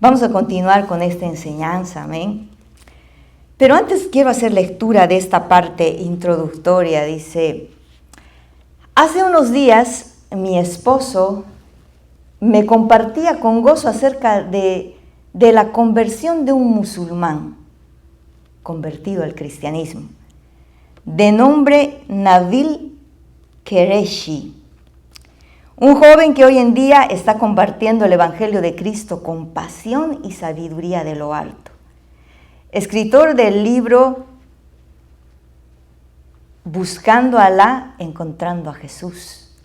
Vamos a continuar con esta enseñanza, amén. Pero antes quiero hacer lectura de esta parte introductoria. Dice, hace unos días mi esposo me compartía con gozo acerca de la conversión de un musulmán convertido al cristianismo, de nombre Nabil Qureshi. Un joven que hoy en día está compartiendo el Evangelio de Cristo con pasión y sabiduría de lo alto. Escritor del libro Buscando a Alá, encontrando a Jesús.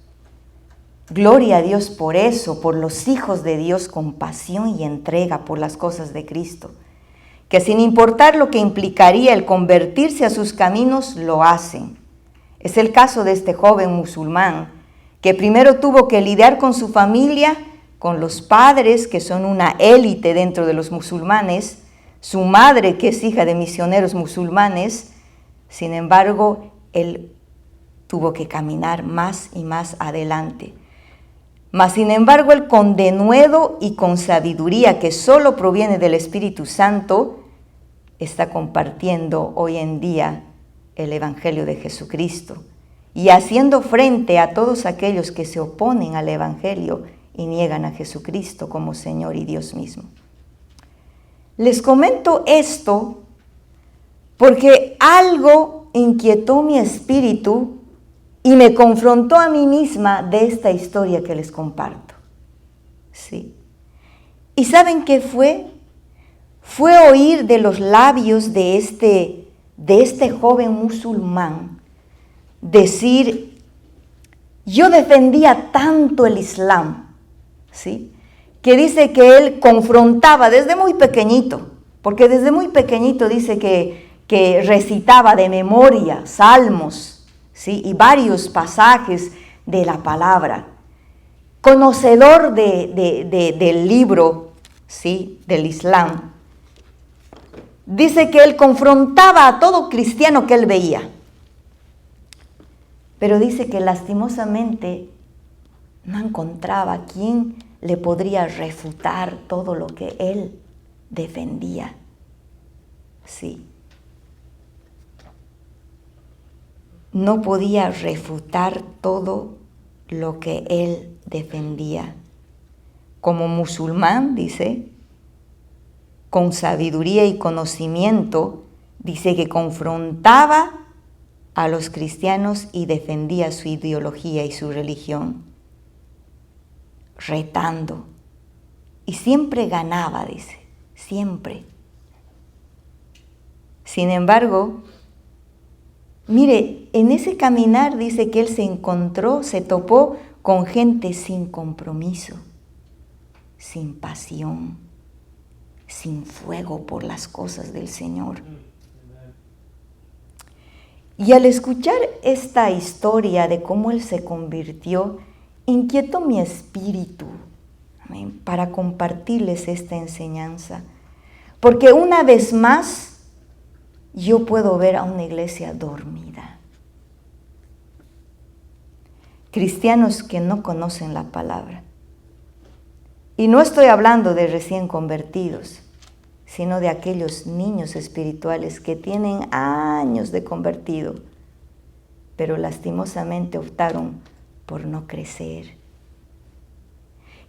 Gloria a Dios por eso, por los hijos de Dios con pasión y entrega por las cosas de Cristo, que sin importar lo que implicaría el convertirse a sus caminos, lo hacen. Es el caso de este joven musulmán, que primero tuvo que lidiar con su familia, con los padres, que son una élite dentro de los musulmanes, su madre, que es hija de misioneros musulmanes. Sin embargo, él tuvo que caminar más y más adelante. Mas, sin embargo, él con denuedo y con sabiduría que solo proviene del Espíritu Santo, está compartiendo hoy en día el Evangelio de Jesucristo y haciendo frente a todos aquellos que se oponen al Evangelio y niegan a Jesucristo como Señor y Dios mismo. Les comento esto porque algo inquietó mi espíritu y me confrontó a mí misma de esta historia que les comparto. Sí. ¿Y saben qué fue? Fue oír de los labios de este joven musulmán decir, yo defendía tanto el Islam, ¿sí? Que dice que él confrontaba desde muy pequeñito, porque desde muy pequeñito dice que recitaba de memoria salmos, ¿sí? Y varios pasajes de la palabra. Conocedor del libro, ¿sí? Del Islam. Dice que él confrontaba a todo cristiano que él veía. Pero dice que lastimosamente no encontraba quién le podría refutar todo lo que él defendía. Sí. No podía refutar todo lo que él defendía. Como musulmán, dice, con sabiduría y conocimiento, dice que confrontaba a los cristianos y defendía su ideología y su religión, retando. Y siempre ganaba, dice, siempre. Sin embargo, mire, en ese caminar dice que él se topó con gente sin compromiso, sin pasión, sin fuego por las cosas del Señor. Y al escuchar esta historia de cómo él se convirtió, inquietó mi espíritu, amén, para compartirles esta enseñanza. Porque una vez más, yo puedo ver a una iglesia dormida. Cristianos que no conocen la palabra. Y no estoy hablando de recién convertidos, sino de aquellos niños espirituales que tienen años de convertido, pero lastimosamente optaron por no crecer.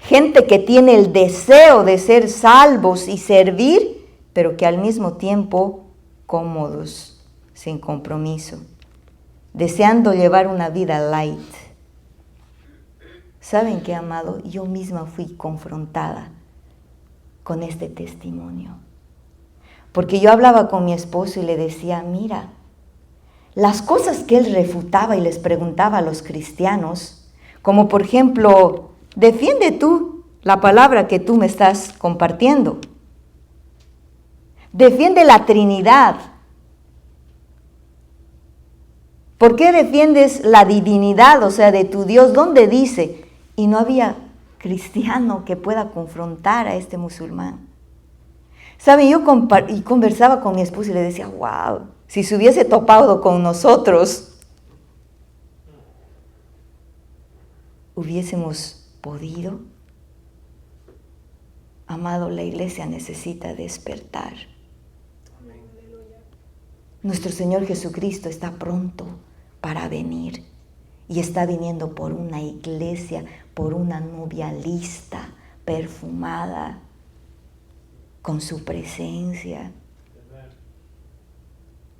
Gente que tiene el deseo de ser salvos y servir, pero que al mismo tiempo cómodos, sin compromiso, deseando llevar una vida light. ¿Saben qué, amado? Yo misma fui confrontada con este testimonio. Porque yo hablaba con mi esposo y le decía, mira, las cosas que él refutaba y les preguntaba a los cristianos, como por ejemplo, defiende tú la palabra que tú me estás compartiendo. Defiende la Trinidad. ¿Por qué defiendes la divinidad, o sea, de tu Dios? ¿Dónde dice? Y no había cristiano que pueda confrontar a este musulmán. ¿Saben? Yo conversaba con mi esposo y le decía, wow, si se hubiese topado con nosotros, ¿hubiésemos podido? Amado, la iglesia necesita despertar. Nuestro Señor Jesucristo está pronto para venir y está viniendo por una iglesia, por una novia lista, perfumada, con su presencia.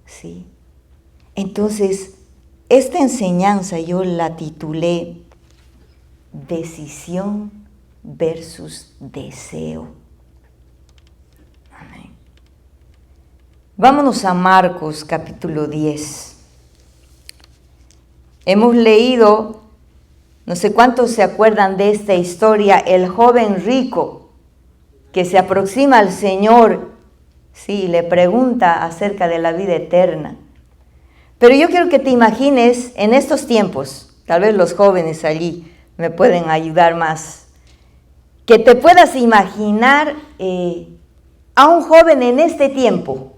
Sí. Entonces, esta enseñanza yo la titulé Decisión versus deseo. Amén. Vámonos a Marcos capítulo 10. Hemos leído, no sé cuántos se acuerdan de esta historia, el joven rico que se aproxima al Señor, sí, le pregunta acerca de la vida eterna. Pero yo quiero que te imagines en estos tiempos, tal vez los jóvenes allí me pueden ayudar más, que te puedas imaginar a un joven en este tiempo.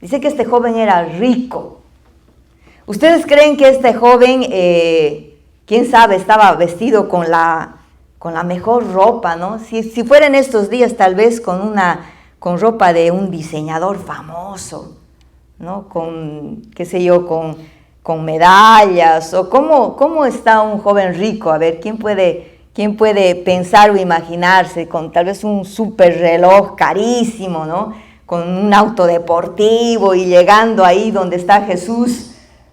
Dice que este joven era rico. ¿Ustedes creen que este joven, quién sabe, estaba vestido con la mejor ropa, ¿no? Si fuera en estos días, tal vez con ropa de un diseñador famoso, ¿no? Con, qué sé yo, con medallas, o ¿cómo está un joven rico? A ver, ¿quién puede pensar o imaginarse con tal vez un super reloj carísimo, ¿no? Con un auto deportivo y llegando ahí donde está Jesús,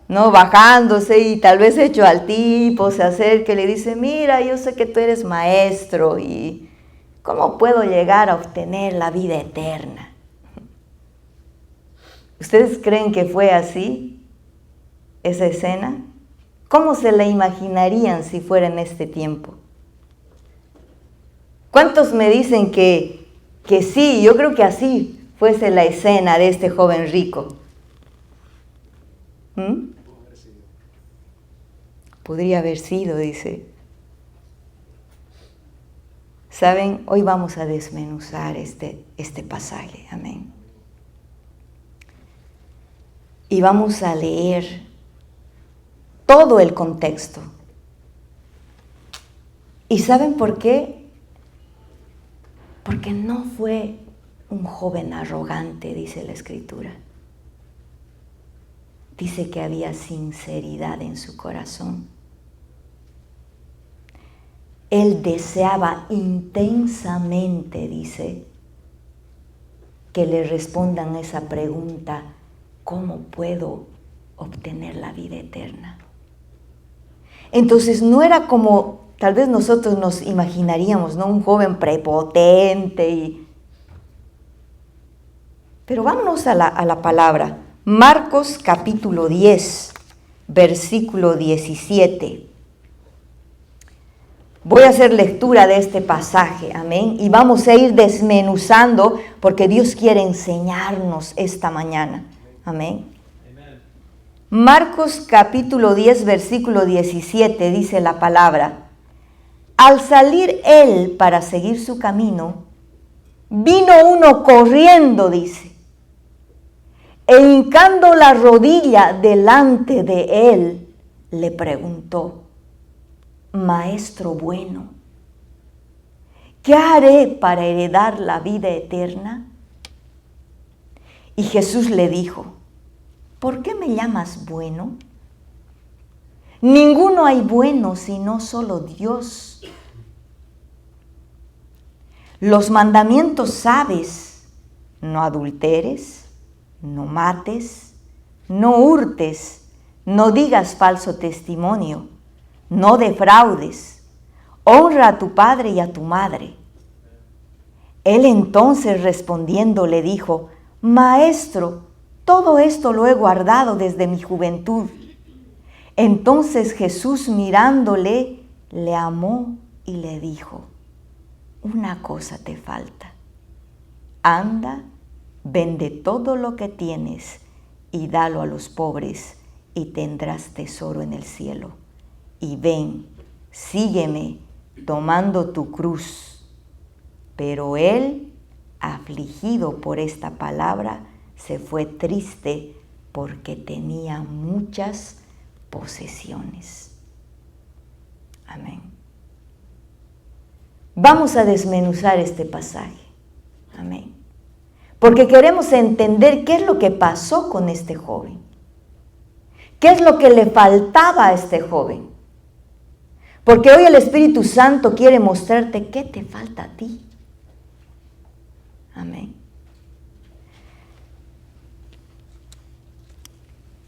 ¿no? Bajándose y tal vez hecho al tipo, se acerca y le dice, mira, yo sé que tú eres maestro y ¿cómo puedo llegar a obtener la vida eterna? ¿Ustedes creen que fue así esa escena? ¿Cómo se la imaginarían si fuera en este tiempo? ¿Cuántos me dicen que sí? Yo creo que así fuese la escena de este joven rico. Podría haber sido, dice. ¿Saben? Hoy vamos a desmenuzar este pasaje. Amén. Y vamos a leer todo el contexto. ¿Y saben por qué? Porque no fue un joven arrogante, dice la Escritura. Dice que había sinceridad en su corazón. Él deseaba intensamente, dice, que le respondan esa pregunta, ¿cómo puedo obtener la vida eterna? Entonces no era como tal vez nosotros nos imaginaríamos, ¿no? Un joven prepotente. Pero vámonos a la palabra. Marcos capítulo 10, versículo 17. Voy a hacer lectura de este pasaje, amén, y vamos a ir desmenuzando porque Dios quiere enseñarnos esta mañana, amén. Marcos capítulo 10, versículo 17 dice la palabra, al salir él para seguir su camino, vino uno corriendo, dice, e hincando la rodilla delante de él, le preguntó, Maestro bueno, ¿qué haré para heredar la vida eterna? Y Jesús le dijo, ¿por qué me llamas bueno? Ninguno hay bueno sino solo Dios. Los mandamientos sabes, no adulteres, no mates, no hurtes, no digas falso testimonio, no defraudes, honra a tu padre y a tu madre. Él entonces respondiendo le dijo, Maestro, todo esto lo he guardado desde mi juventud. Entonces Jesús mirándole, le amó y le dijo, una cosa te falta. Anda, vende todo lo que tienes y dalo a los pobres y tendrás tesoro en el cielo. Y ven, sígueme tomando tu cruz. Pero él, afligido por esta palabra, se fue triste porque tenía muchas posesiones. Amén. Vamos a desmenuzar este pasaje. Amén. Porque queremos entender qué es lo que pasó con este joven. ¿Qué es lo que le faltaba a este joven? Porque hoy el Espíritu Santo quiere mostrarte qué te falta a ti. Amén.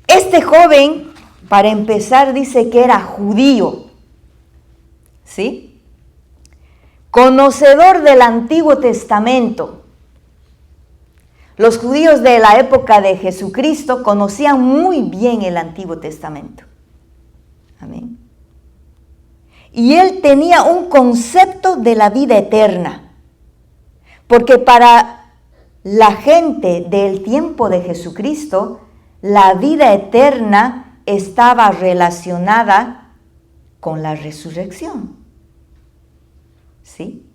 Este joven, para empezar, dice que era judío. ¿Sí? Conocedor del Antiguo Testamento. Los judíos de la época de Jesucristo conocían muy bien el Antiguo Testamento. Amén. Y él tenía un concepto de la vida eterna. Porque para la gente del tiempo de Jesucristo, la vida eterna estaba relacionada con la resurrección. ¿Sí?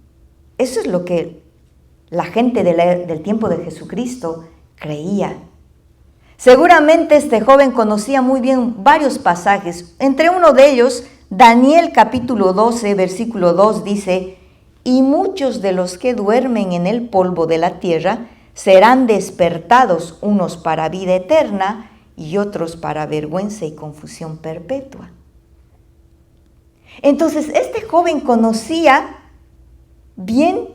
Eso es lo que la gente del tiempo de Jesucristo creía. Seguramente este joven conocía muy bien varios pasajes. Entre uno de ellos, Daniel capítulo 12, versículo 2 dice: y muchos de los que duermen en el polvo de la tierra serán despertados, unos para vida eterna y otros para vergüenza y confusión perpetua. Entonces, este joven conocía bien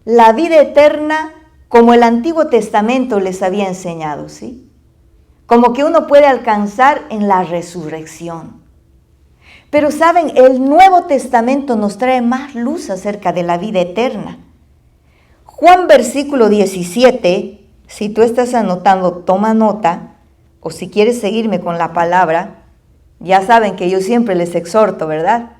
la vida eterna como el Antiguo Testamento les había enseñado, ¿sí? Como que uno puede alcanzar en la resurrección. Pero saben, el Nuevo Testamento nos trae más luz acerca de la vida eterna. Juan versículo 17, si tú estás anotando, toma nota, o si quieres seguirme con la palabra, ya saben que yo siempre les exhorto, ¿verdad?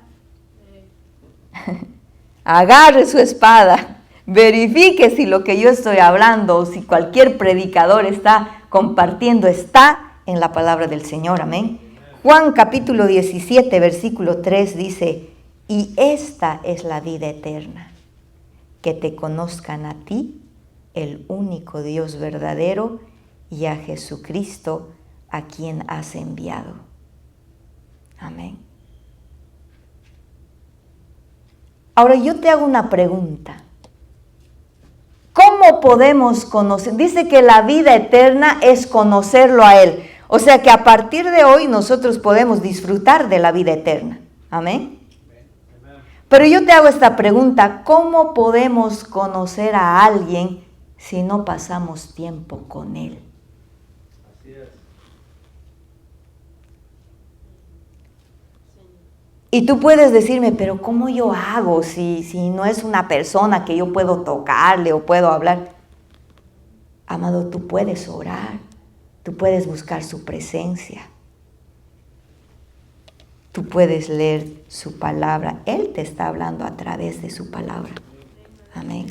Agarre su espada, verifique si lo que yo estoy hablando o si cualquier predicador está compartiendo está en la palabra del Señor, amén. Juan capítulo 17, versículo 3 dice: y esta es la vida eterna, que te conozcan a ti, el único Dios verdadero, y a Jesucristo, a quien has enviado. Amén. Ahora yo te hago una pregunta. ¿Cómo podemos conocer? Dice que la vida eterna es conocerlo a Él. O sea que a partir de hoy nosotros podemos disfrutar de la vida eterna. Amén. Pero yo te hago esta pregunta: ¿cómo podemos conocer a alguien si no pasamos tiempo con Él? Así es. Y tú puedes decirme, pero ¿cómo yo hago si no es una persona que yo puedo tocarle o puedo hablar? Amado, tú puedes orar, tú puedes buscar su presencia, tú puedes leer su palabra. Él te está hablando a través de su palabra. Amén.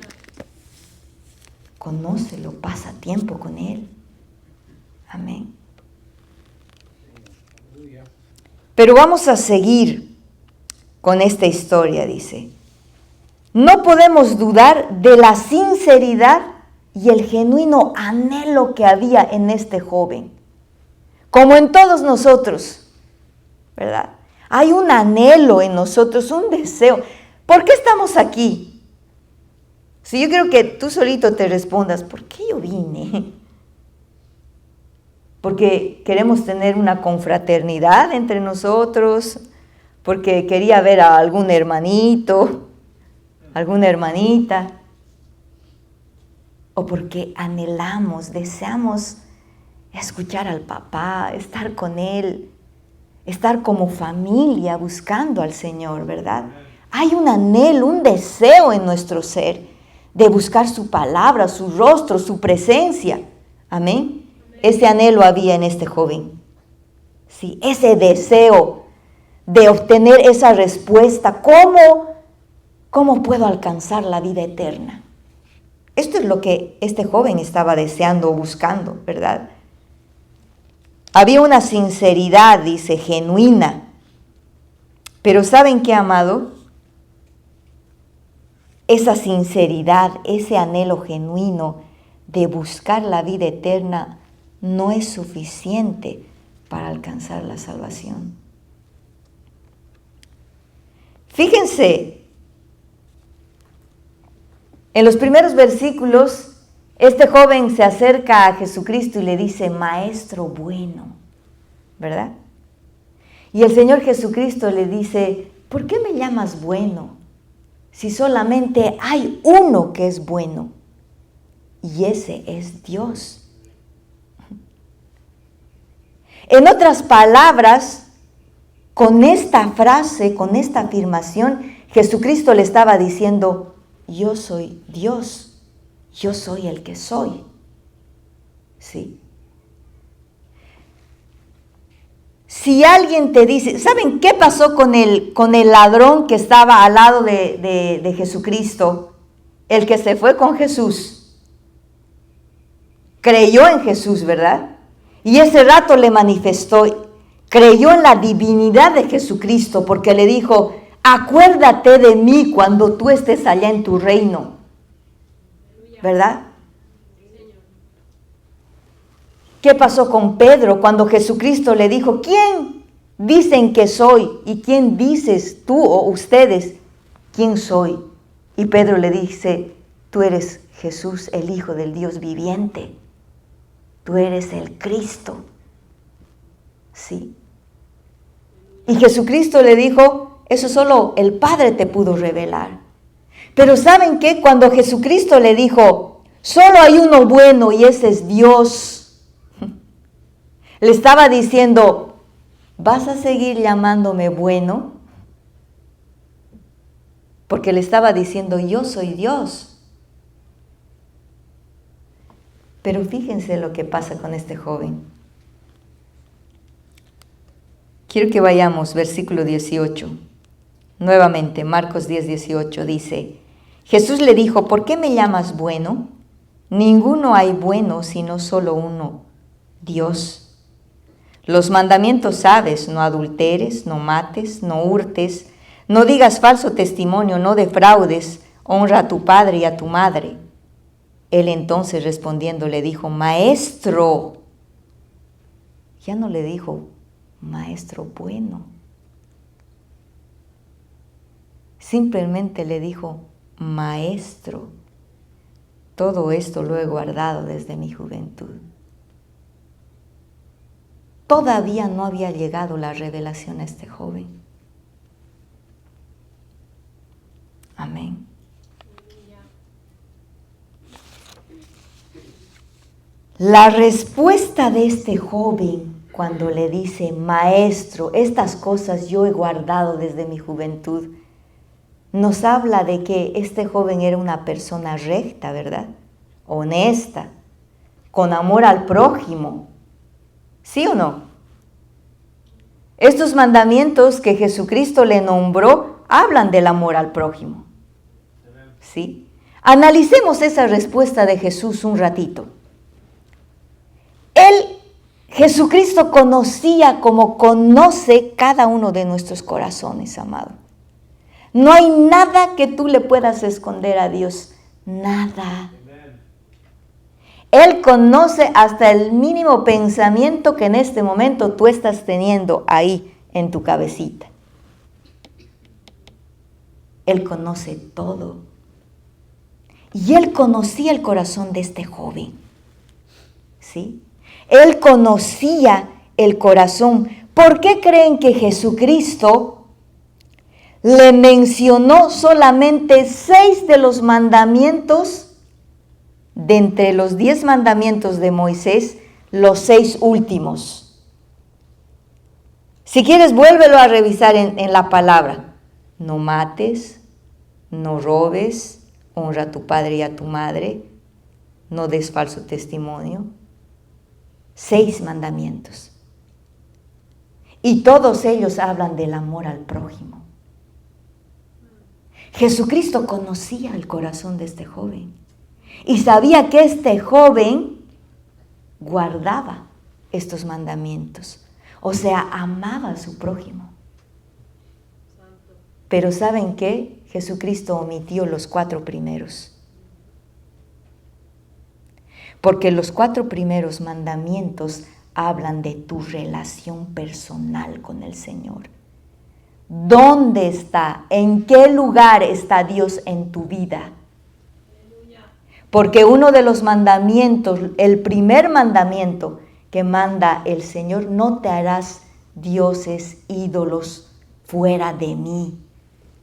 Conócelo, pasa tiempo con Él. Amén. Pero vamos a seguir con esta historia, dice. No podemos dudar de la sinceridad y el genuino anhelo que había en este joven, como en todos nosotros, ¿verdad? Hay un anhelo en nosotros, un deseo. ¿Por qué estamos aquí? Si yo quiero que tú solito te respondas, ¿por qué yo vine? Porque queremos tener una confraternidad entre nosotros, porque quería ver a algún hermanito, alguna hermanita, o porque anhelamos, deseamos escuchar al papá, estar con él, estar como familia buscando al Señor, ¿verdad? Hay un anhelo, un deseo en nuestro ser de buscar su palabra, su rostro, su presencia. Amén. Ese anhelo había en este joven. Sí, ese deseo de obtener esa respuesta. ¿Cómo puedo alcanzar la vida eterna? Esto es lo que este joven estaba deseando o buscando, ¿verdad? Había una sinceridad, dice, genuina. Pero ¿saben qué, amado? Esa sinceridad, ese anhelo genuino de buscar la vida eterna no es suficiente para alcanzar la salvación. Fíjense En los primeros versículos, este joven se acerca a Jesucristo y le dice, Maestro bueno, ¿verdad? Y el Señor Jesucristo le dice, ¿por qué me llamas bueno? Si solamente hay uno que es bueno, y ese es Dios. En otras palabras, con esta frase, con esta afirmación, Jesucristo le estaba diciendo, yo soy Dios, yo soy el que soy. ¿Sí? Si alguien te dice, ¿saben qué pasó con el ladrón que estaba al lado de Jesucristo? El que se fue con Jesús. Creyó en Jesús, ¿verdad? Y ese rato le manifestó, creyó en la divinidad de Jesucristo, porque le dijo, acuérdate de mí cuando tú estés allá en tu reino. ¿Verdad? ¿Qué pasó con Pedro cuando Jesucristo le dijo, ¿quién dicen que soy? ¿Y quién dices tú o ustedes quién soy? Y Pedro le dice, tú eres Jesús, el Hijo del Dios viviente. Tú eres el Cristo. Sí. Y Jesucristo le dijo, eso solo el Padre te pudo revelar. Pero ¿saben qué? Cuando Jesucristo le dijo, solo hay uno bueno y ese es Dios, le estaba diciendo, ¿vas a seguir llamándome bueno? Porque le estaba diciendo, yo soy Dios. Pero fíjense lo que pasa con este joven. Quiero que vayamos, versículo 18. Nuevamente, Marcos 10, 18 dice, Jesús le dijo, ¿por qué me llamas bueno? Ninguno hay bueno, sino solo uno, Dios. Los mandamientos sabes, no adulteres, no mates, no hurtes, no digas falso testimonio, no defraudes, honra a tu padre y a tu madre. Él entonces respondiendo le dijo, Maestro. Ya no le dijo, Maestro bueno. Simplemente le dijo, Maestro. Todo esto lo he guardado desde mi juventud. Todavía no había llegado la revelación a este joven. Amén. La respuesta de este joven cuando le dice, Maestro, estas cosas yo he guardado desde mi juventud, nos habla de que este joven era una persona recta, ¿verdad? Honesta, con amor al prójimo. ¿Sí o no? Estos mandamientos que Jesucristo le nombró hablan del amor al prójimo. ¿Sí? Analicemos esa respuesta de Jesús un ratito. Jesucristo conocía como conoce cada uno de nuestros corazones, amado. No hay nada que tú le puedas esconder a Dios, nada. Él conoce hasta el mínimo pensamiento que en este momento tú estás teniendo ahí en tu cabecita. Él conoce todo. Y Él conocía el corazón de este joven. ¿Sí? Él conocía el corazón. ¿Por qué creen que Jesucristo le mencionó solamente 6 de los mandamientos? De entre los 10 mandamientos de Moisés, los 6 últimos. Si quieres, vuélvelo a revisar en la palabra. No mates, no robes, honra a tu padre y a tu madre, no des falso testimonio. 6 mandamientos. Y todos ellos hablan del amor al prójimo. Jesucristo conocía el corazón de este joven. Y sabía que este joven guardaba estos mandamientos. O sea, amaba a su prójimo. Pero ¿saben qué? Jesucristo omitió los 4 primeros. Porque los 4 primeros mandamientos hablan de tu relación personal con el Señor. ¿Dónde está? ¿En qué lugar está Dios en tu vida? Porque uno de los mandamientos, el primer mandamiento que manda el Señor, no te harás dioses, ídolos fuera de mí.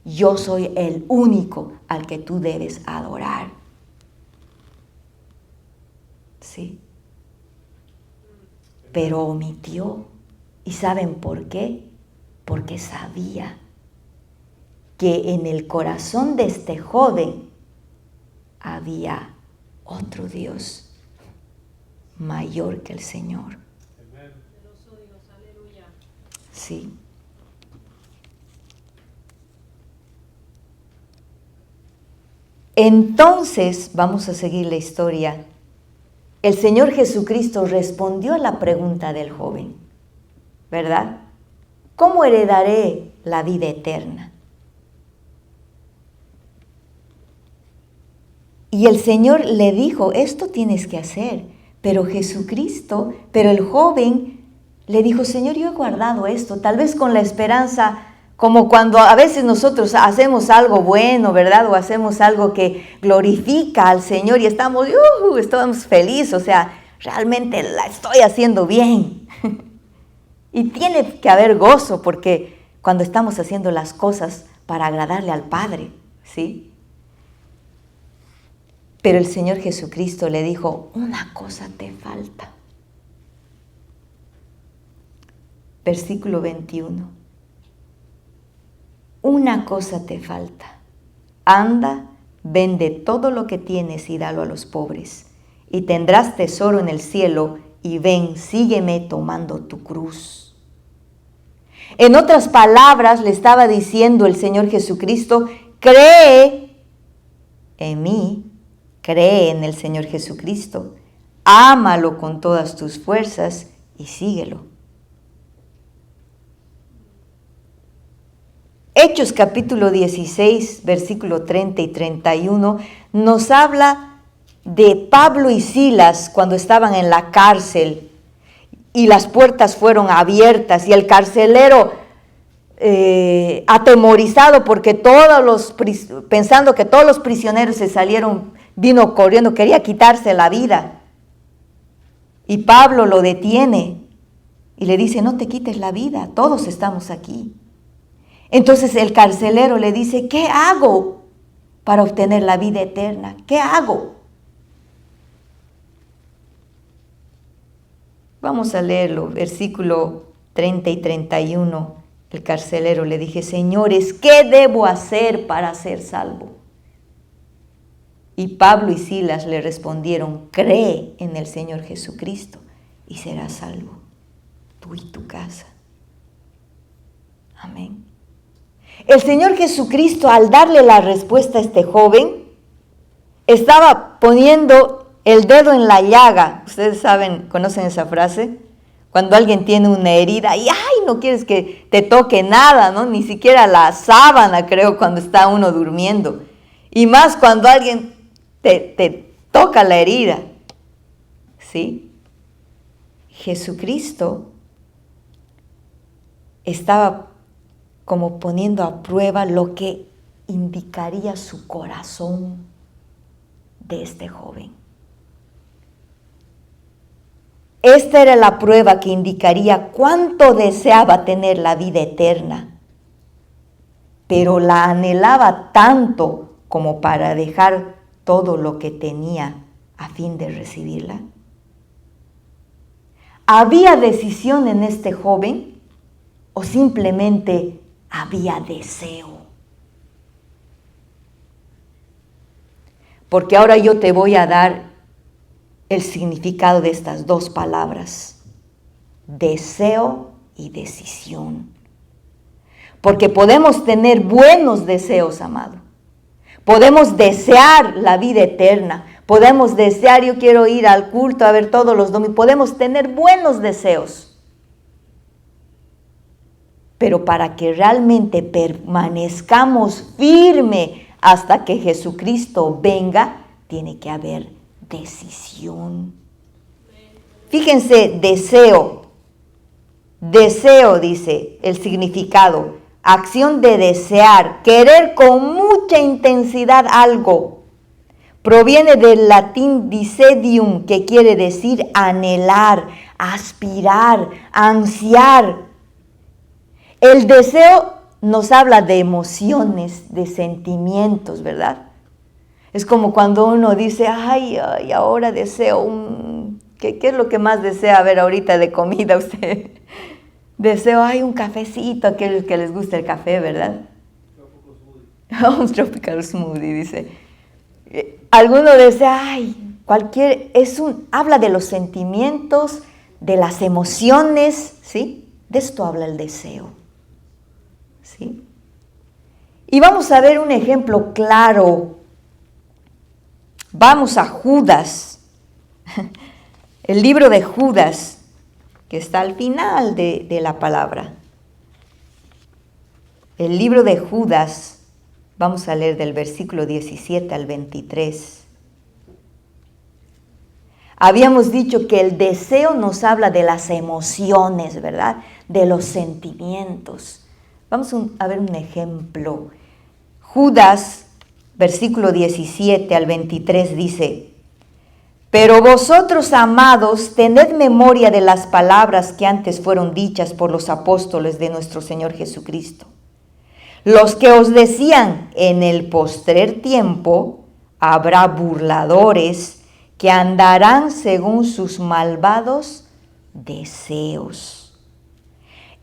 Yo soy el único al que tú debes adorar. ¿Sí? Pero omitió. ¿Y saben por qué? Porque sabía que en el corazón de este joven había otro Dios mayor que el Señor. Sí. Entonces, vamos a seguir la historia. El Señor Jesucristo respondió a la pregunta del joven, ¿verdad? ¿Cómo heredaré la vida eterna? Y el Señor le dijo, esto tienes que hacer. Pero el joven le dijo, Señor, yo he guardado esto, tal vez con la esperanza, como cuando a veces nosotros hacemos algo bueno, ¿verdad? O hacemos algo que glorifica al Señor y estamos felices, o sea, realmente la estoy haciendo bien. Y tiene que haber gozo porque cuando estamos haciendo las cosas para agradarle al Padre, ¿sí? Pero el Señor Jesucristo le dijo, una cosa te falta. Versículo 21. Una cosa te falta. Anda, vende todo lo que tienes y dalo a los pobres, y tendrás tesoro en el cielo, y ven, sígueme tomando tu cruz. En otras palabras, le estaba diciendo el Señor Jesucristo, cree en mí. Cree en el Señor Jesucristo, ámalo con todas tus fuerzas y síguelo. Hechos capítulo 16, versículo 30 y 31, nos habla de Pablo y Silas cuando estaban en la cárcel y las puertas fueron abiertas y el carcelero atemorizado porque pensando que todos los prisioneros se salieron, vino corriendo, quería quitarse la vida. Y Pablo lo detiene y le dice, no te quites la vida, todos estamos aquí. Entonces el carcelero le dice, ¿qué hago para obtener la vida eterna? ¿Qué hago? Vamos a leerlo, versículo 30 y 31. El carcelero le dije, señores, ¿qué debo hacer para ser salvo? Y Pablo y Silas le respondieron, cree en el Señor Jesucristo y serás salvo, tú y tu casa. Amén. El Señor Jesucristo, al darle la respuesta a este joven, estaba poniendo el dedo en la llaga. Ustedes saben, conocen esa frase, cuando alguien tiene una herida y no quieres que te toque nada, ¿no? Ni siquiera la sábana, creo, cuando está uno durmiendo. Y más cuando alguien te toca la herida, ¿sí? Jesucristo estaba como poniendo a prueba lo que indicaría su corazón de este joven. Esta era la prueba que indicaría cuánto deseaba tener la vida eterna, pero la anhelaba tanto como para dejar todo lo que tenía a fin de recibirla. ¿Había decisión en este joven o simplemente había deseo? Porque ahora yo te voy a dar el significado de estas dos palabras, deseo y decisión. Porque podemos tener buenos deseos, amado. Podemos desear la vida eterna. Podemos desear, yo quiero ir al culto a ver todos los domingos. Podemos tener buenos deseos. Pero para que realmente permanezcamos firme hasta que Jesucristo venga, tiene que haber decisión. Fíjense, deseo. Deseo, dice el significado. Acción de desear, querer con mucha intensidad algo, Proviene del latín disedium, que quiere decir anhelar, aspirar, ansiar. El deseo nos habla de emociones, de sentimientos, ¿verdad? Es como cuando uno dice, ay, ahora deseo ¿qué es lo que más desea ver ahorita de comida usted? Deseo, un cafecito, a aquellos que les gusta el café, ¿verdad? Un tropical smoothie, dice. Alguno desea, habla de los sentimientos, de las emociones, ¿sí? De esto habla el deseo, ¿sí? Y vamos a ver un ejemplo claro. Vamos a Judas, el libro de Judas, que está al final de la palabra. El libro de Judas, vamos a leer del versículo 17 al 23. Habíamos dicho que el deseo nos habla de las emociones, ¿verdad? De los sentimientos. Vamos a ver un ejemplo. Judas, versículo 17 al 23 dice: Pero vosotros, amados, tened memoria de las palabras que antes fueron dichas por los apóstoles de nuestro Señor Jesucristo, los que os decían: en el postrer tiempo habrá burladores que andarán según sus malvados deseos.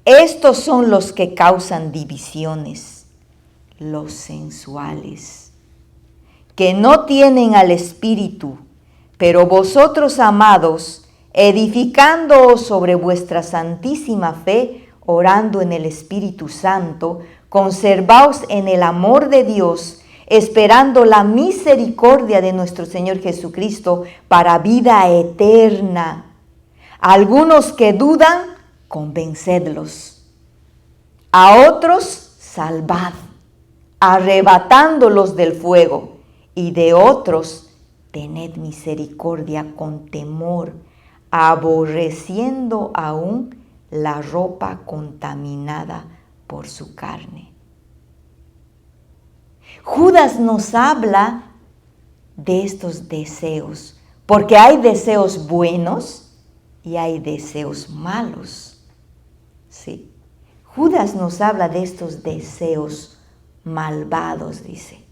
Estos son los que causan divisiones, los sensuales, que no tienen al Espíritu. Pero vosotros, amados, edificándoos sobre vuestra santísima fe, orando en el Espíritu Santo, conservaos en el amor de Dios, esperando la misericordia de nuestro Señor Jesucristo para vida eterna. Algunos que dudan, convencedlos. A otros, salvad, arrebatándolos del fuego. Y de otros, tened misericordia con temor, aborreciendo aún la ropa contaminada por su carne. Judas nos habla de estos deseos, porque hay deseos buenos y hay deseos malos. ¿Sí? Judas nos habla de estos deseos malvados, dice.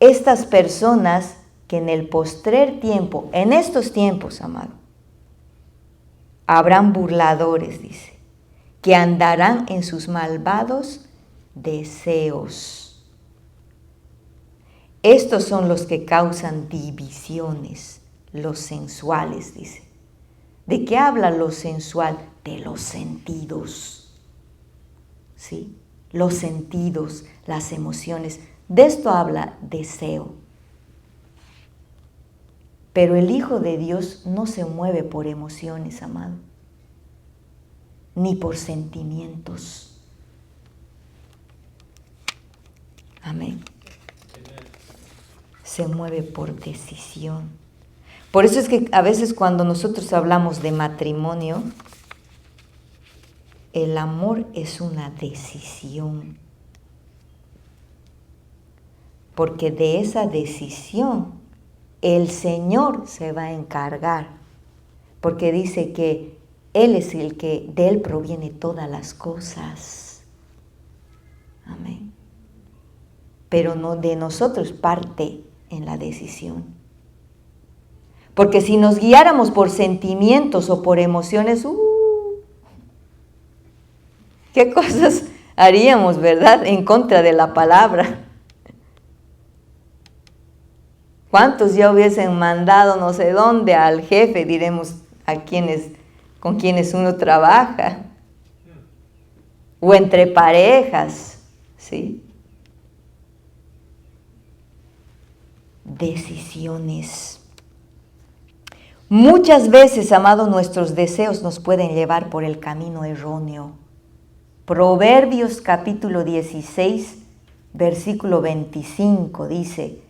Estas personas que en el postrer tiempo, en estos tiempos, amado, habrán burladores, dice, que andarán en sus malvados deseos. Estos son los que causan divisiones, los sensuales, dice. ¿De qué habla lo sensual? De los sentidos. ¿Sí? Los sentidos, las emociones. De esto habla deseo. Pero el Hijo de Dios no se mueve por emociones, amado, ni por sentimientos. Amén. Se mueve por decisión. Por eso es que a veces cuando nosotros hablamos de matrimonio, el amor es una decisión. Porque de esa decisión el Señor se va a encargar. Porque dice que Él es el que de Él proviene todas las cosas. Amén. Pero no de nosotros parte en la decisión. Porque si nos guiáramos por sentimientos o por emociones, ¿qué cosas haríamos, verdad? En contra de la palabra. ¿Cuántos ya hubiesen mandado no sé dónde al jefe, diremos, con quienes uno trabaja? O entre parejas, ¿sí? Decisiones. Muchas veces, amados, nuestros deseos nos pueden llevar por el camino erróneo. Proverbios capítulo 16, versículo 25 dice: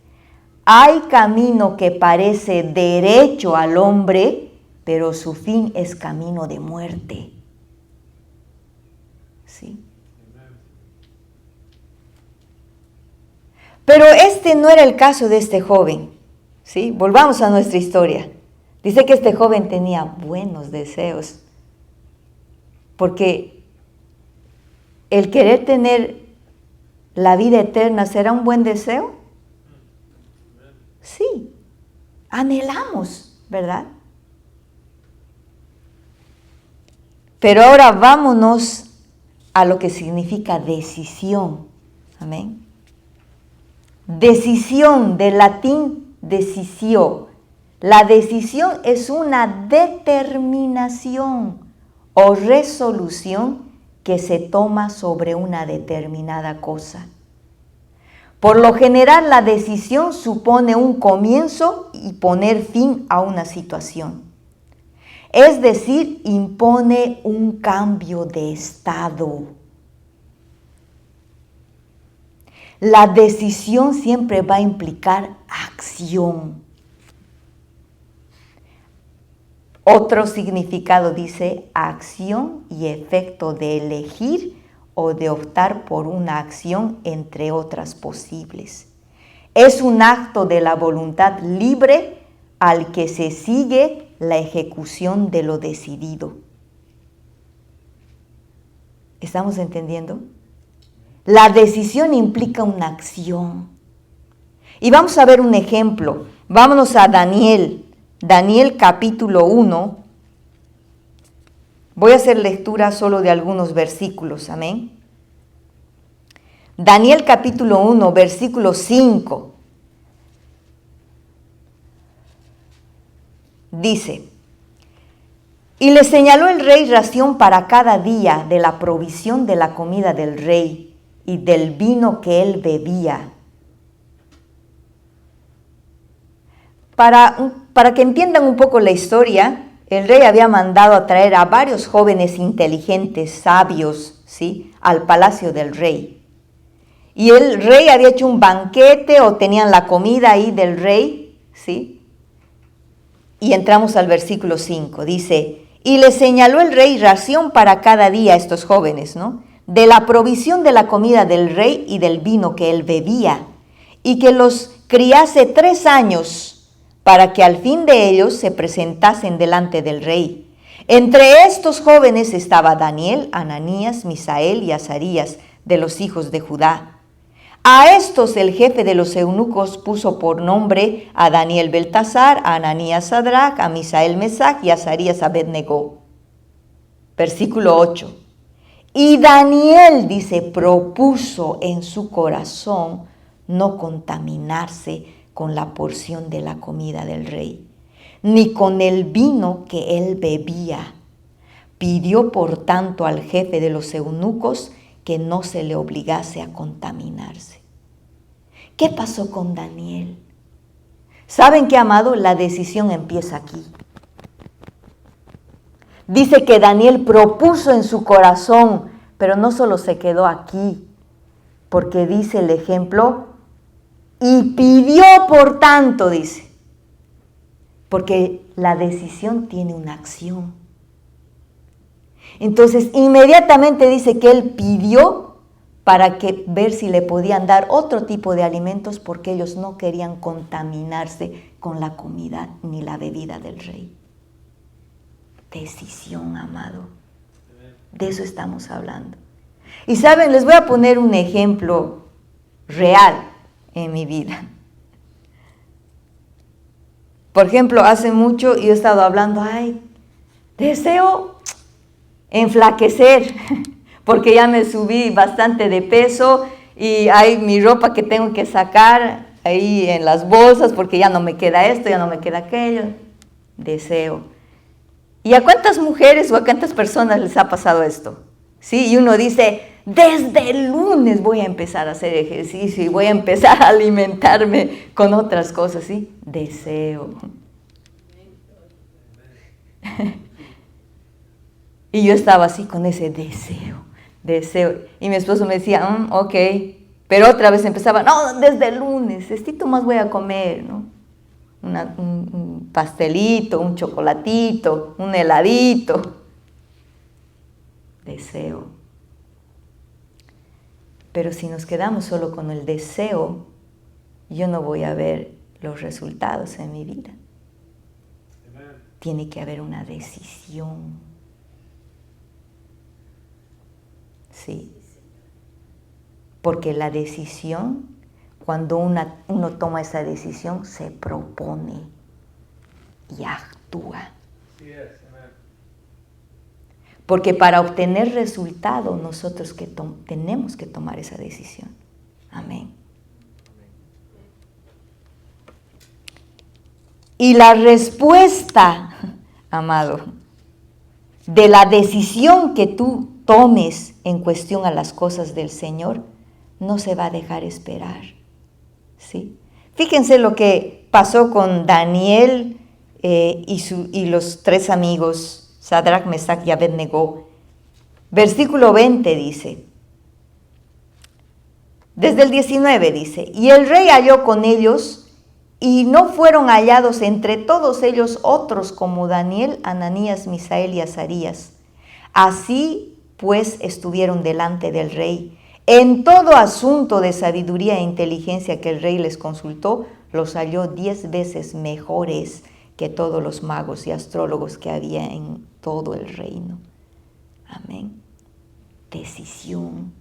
hay camino que parece derecho al hombre, pero su fin es camino de muerte. ¿Sí? Pero este no era el caso de este joven, ¿sí? Volvamos a nuestra historia. Dice que este joven tenía buenos deseos, porque el querer tener la vida eterna, ¿será un buen deseo? Sí, anhelamos, ¿verdad? Pero ahora vámonos a lo que significa decisión. Amén. Decisión, del latín decisio. La decisión es una determinación o resolución que se toma sobre una determinada cosa. Por lo general, la decisión supone un comienzo y poner fin a una situación. Es decir, impone un cambio de estado. La decisión siempre va a implicar acción. Otro significado dice acción y efecto de elegir o de optar por una acción entre otras posibles. Es un acto de la voluntad libre al que se sigue la ejecución de lo decidido. ¿Estamos entendiendo? La decisión implica una acción. Y vamos a ver un ejemplo. Vámonos a Daniel. Daniel capítulo 1. Voy a hacer lectura solo de algunos versículos. Amén. Daniel capítulo 1, versículo 5. Dice: y le señaló el rey ración para cada día de la provisión de la comida del rey y del vino que él bebía. Para que entiendan un poco la historia, el rey había mandado a traer a varios jóvenes inteligentes, sabios, ¿sí?, al palacio del rey. Y el rey había hecho un banquete o tenían la comida ahí del rey, ¿sí? Y entramos al versículo 5, dice: y le señaló el rey ración para cada día a estos jóvenes, ¿no?, de la provisión de la comida del rey y del vino que él bebía, y que los criase 3 años, para que al fin de ellos se presentasen delante del rey. Entre estos jóvenes estaba Daniel, Ananías, Misael y Azarías, de los hijos de Judá. A estos el jefe de los eunucos puso por nombre a Daniel Beltasar, a Ananías Sadrach, a Misael Mesac y a Azarías Abednego. Versículo 8. Y Daniel, dice, propuso en su corazón no contaminarse con la porción de la comida del rey, ni con el vino que él bebía. Pidió por tanto al jefe de los eunucos que no se le obligase a contaminarse. ¿Qué pasó con Daniel? ¿Saben qué, amado? La decisión empieza aquí. Dice que Daniel propuso en su corazón, pero no solo se quedó aquí, porque dice el ejemplo, y pidió por tanto, dice, porque la decisión tiene una acción. Entonces, inmediatamente dice que él pidió para ver si le podían dar otro tipo de alimentos, porque ellos no querían contaminarse con la comida ni la bebida del rey. Decisión, amado. De eso estamos hablando. Y saben, les voy a poner un ejemplo real en mi vida. Por ejemplo, hace mucho yo he estado hablando, deseo enflaquecer, porque ya me subí bastante de peso y hay mi ropa que tengo que sacar ahí en las bolsas porque ya no me queda esto, ya no me queda aquello. Deseo. ¿Y a cuántas mujeres o a cuántas personas les ha pasado esto? ¿Sí? Y uno dice, desde el lunes voy a empezar a hacer ejercicio y voy a empezar a alimentarme con otras cosas, ¿sí? Deseo. Y yo estaba así con ese deseo. Y mi esposo me decía, ok. Pero otra vez empezaba, no, desde el lunes, estito más voy a comer, ¿no? Un pastelito, un chocolatito, un heladito. Deseo. Pero si nos quedamos solo con el deseo, yo no voy a ver los resultados en mi vida. Amen. Tiene que haber una decisión. Sí. Porque la decisión, cuando uno toma esa decisión, se propone y actúa. Así es. Amen. Porque para obtener resultado, nosotros tenemos que tomar esa decisión. Amén. Y la respuesta, amado, de la decisión que tú tomes en cuestión a las cosas del Señor, no se va a dejar esperar. ¿Sí? Fíjense lo que pasó con Daniel y los 3 amigos, Sadrach, Mesach y Abednego. Versículo 20 dice, desde el 19 dice, y el rey halló con ellos, y no fueron hallados entre todos ellos otros como Daniel, Ananías, Misael y Azarías. Así pues estuvieron delante del rey. En todo asunto de sabiduría e inteligencia que el rey les consultó, los halló 10 veces mejores que todos los magos y astrólogos que había en todo el reino. Amén. Decisión.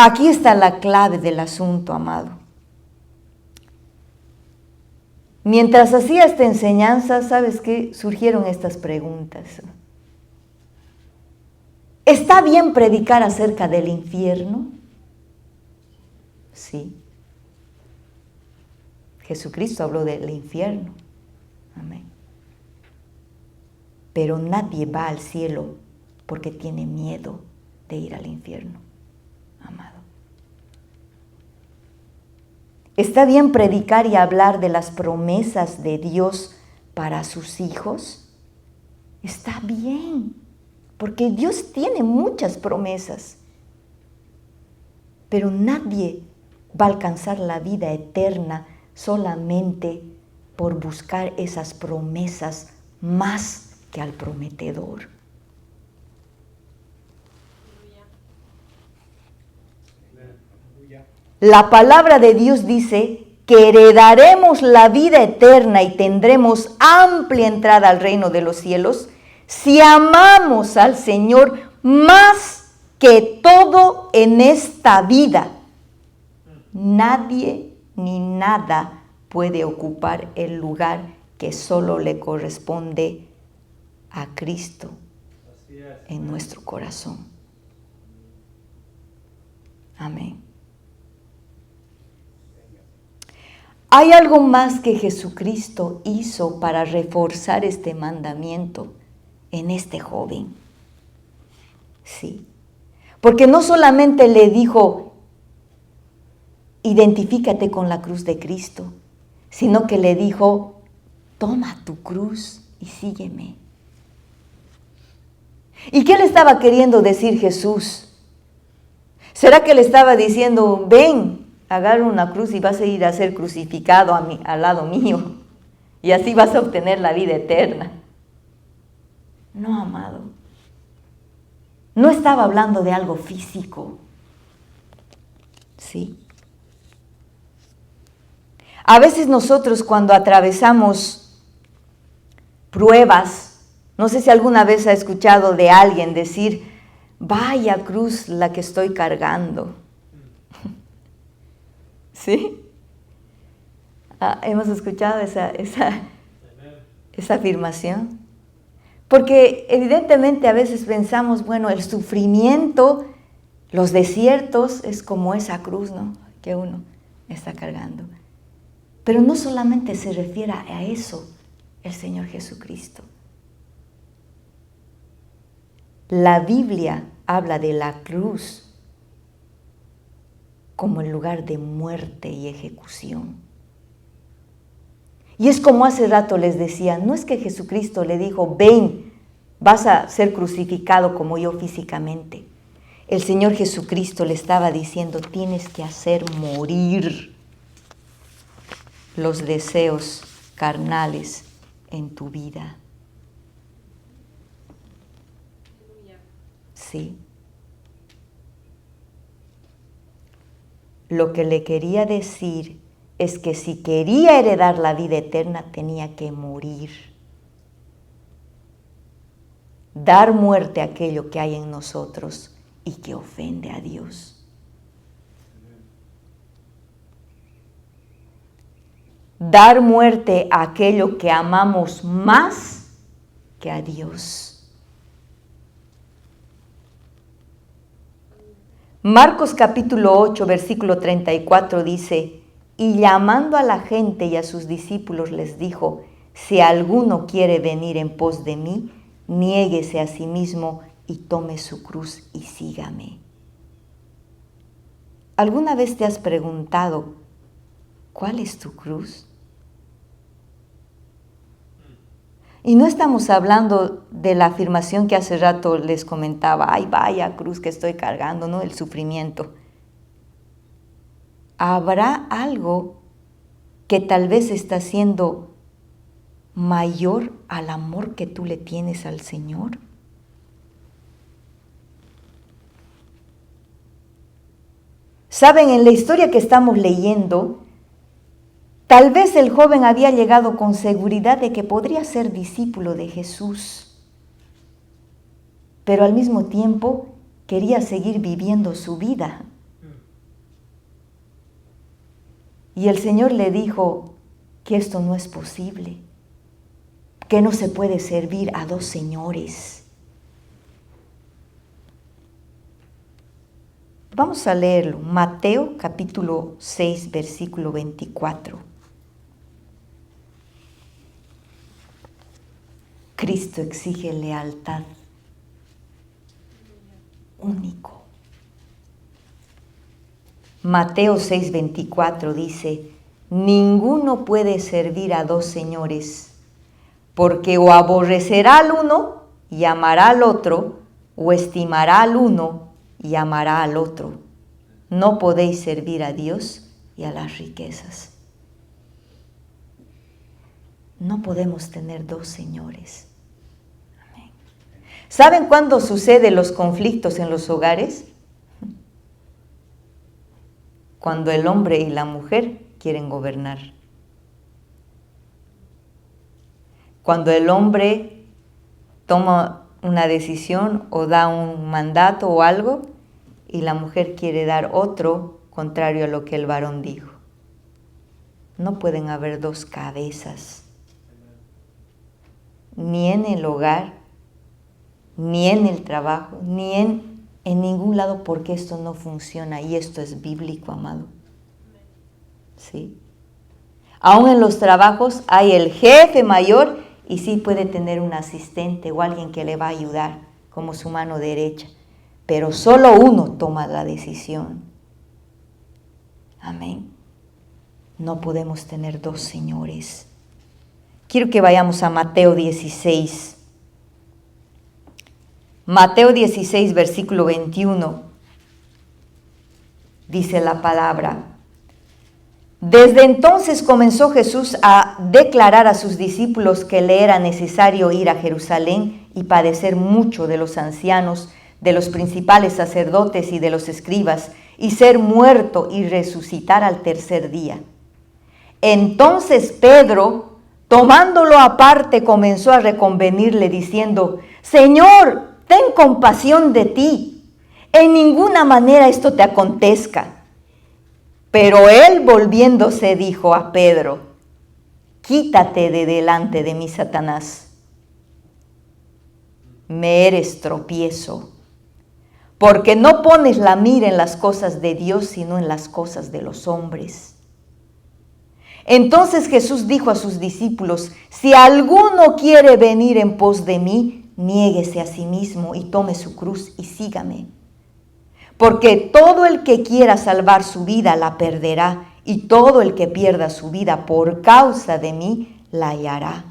Aquí está la clave del asunto, amado. Mientras hacía esta enseñanza, ¿sabes qué? Surgieron estas preguntas. ¿Está bien predicar acerca del infierno? Sí. Jesucristo habló del infierno. Amén. Pero nadie va al cielo porque tiene miedo de ir al infierno, amado. ¿Está bien predicar y hablar de las promesas de Dios para sus hijos? Está bien, porque Dios tiene muchas promesas. Pero nadie va a alcanzar la vida eterna solamente por buscar esas promesas más que al prometedor. La palabra de Dios dice que heredaremos la vida eterna y tendremos amplia entrada al reino de los cielos si amamos al Señor más que todo en esta vida. Nadie ni nada puede ocupar el lugar que solo le corresponde a Cristo en nuestro corazón. Amén. ¿Hay algo más que Jesucristo hizo para reforzar este mandamiento en este joven? Sí. Porque no solamente le dijo, identifícate con la cruz de Cristo, sino que le dijo, toma tu cruz y sígueme. ¿Y qué le estaba queriendo decir Jesús? ¿Será que le estaba diciendo, ven, agarra una cruz y vas a ir a ser crucificado al lado mío y así vas a obtener la vida eterna? No, amado. No estaba hablando de algo físico. ¿Sí? A veces nosotros cuando atravesamos pruebas, no sé si alguna vez ha escuchado de alguien decir, vaya cruz la que estoy cargando. ¿Sí? ¿Hemos escuchado esa afirmación? Porque evidentemente a veces pensamos, bueno, el sufrimiento, los desiertos, es como esa cruz, ¿no?, que uno está cargando. Pero no solamente se refiere a eso el Señor Jesucristo. La Biblia habla de la cruz como el lugar de muerte y ejecución. Y es como hace rato les decía, no es que Jesucristo le dijo, ven, vas a ser crucificado como yo físicamente. El Señor Jesucristo le estaba diciendo, tienes que hacer morir los deseos carnales en tu vida. Sí. Lo que le quería decir es que si quería heredar la vida eterna tenía que morir. Dar muerte a aquello que hay en nosotros y que ofende a Dios. Dar muerte a aquello que amamos más que a Dios. Marcos capítulo 8, versículo 34 dice: y llamando a la gente y a sus discípulos les dijo: si alguno quiere venir en pos de mí, niéguese a sí mismo y tome su cruz y sígame. ¿Alguna vez te has preguntado cuál es tu cruz? Y no estamos hablando de la afirmación que hace rato les comentaba: ay, vaya cruz que estoy cargando, ¿no? El sufrimiento. ¿Habrá algo que tal vez está siendo mayor al amor que tú le tienes al Señor? Saben, en la historia que estamos leyendo, tal vez el joven había llegado con seguridad de que podría ser discípulo de Jesús, pero al mismo tiempo quería seguir viviendo su vida. Y el Señor le dijo que esto no es posible, que no se puede servir a dos señores. Vamos a leerlo, Mateo capítulo 6, versículo 24. Cristo exige lealtad único. Mateo 6, 24 dice: ninguno puede servir a dos señores, porque o aborrecerá al uno y amará al otro, o estimará al uno y amará al otro. No podéis servir a Dios y a las riquezas. No podemos tener dos señores. Amén. ¿Saben cuándo suceden los conflictos en los hogares? Cuando el hombre y la mujer quieren gobernar. Cuando el hombre toma una decisión o da un mandato o algo y la mujer quiere dar otro contrario a lo que el varón dijo. No pueden haber dos cabezas, ni en el hogar, ni en el trabajo, ni en ningún lado, porque esto no funciona y esto es bíblico, amado. ¿Sí? Aún en los trabajos hay el jefe mayor y sí puede tener un asistente o alguien que le va a ayudar como su mano derecha, pero solo uno toma la decisión. Amén. No podemos tener dos señores. Quiero que vayamos a Mateo 16. Mateo 16, versículo 21. Dice la palabra: desde entonces comenzó Jesús a declarar a sus discípulos que le era necesario ir a Jerusalén y padecer mucho de los ancianos, de los principales sacerdotes y de los escribas, y ser muerto y resucitar al tercer día. Entonces Pedro, tomándolo aparte, comenzó a reconvenirle diciendo: Señor, ten compasión de ti, en ninguna manera esto te acontezca. Pero él, volviéndose, dijo a Pedro: quítate de delante de mí, Satanás. Me eres tropiezo, porque no pones la mira en las cosas de Dios, sino en las cosas de los hombres. Entonces Jesús dijo a sus discípulos: si alguno quiere venir en pos de mí, niéguese a sí mismo y tome su cruz y sígame. Porque todo el que quiera salvar su vida la perderá, y todo el que pierda su vida por causa de mí la hallará.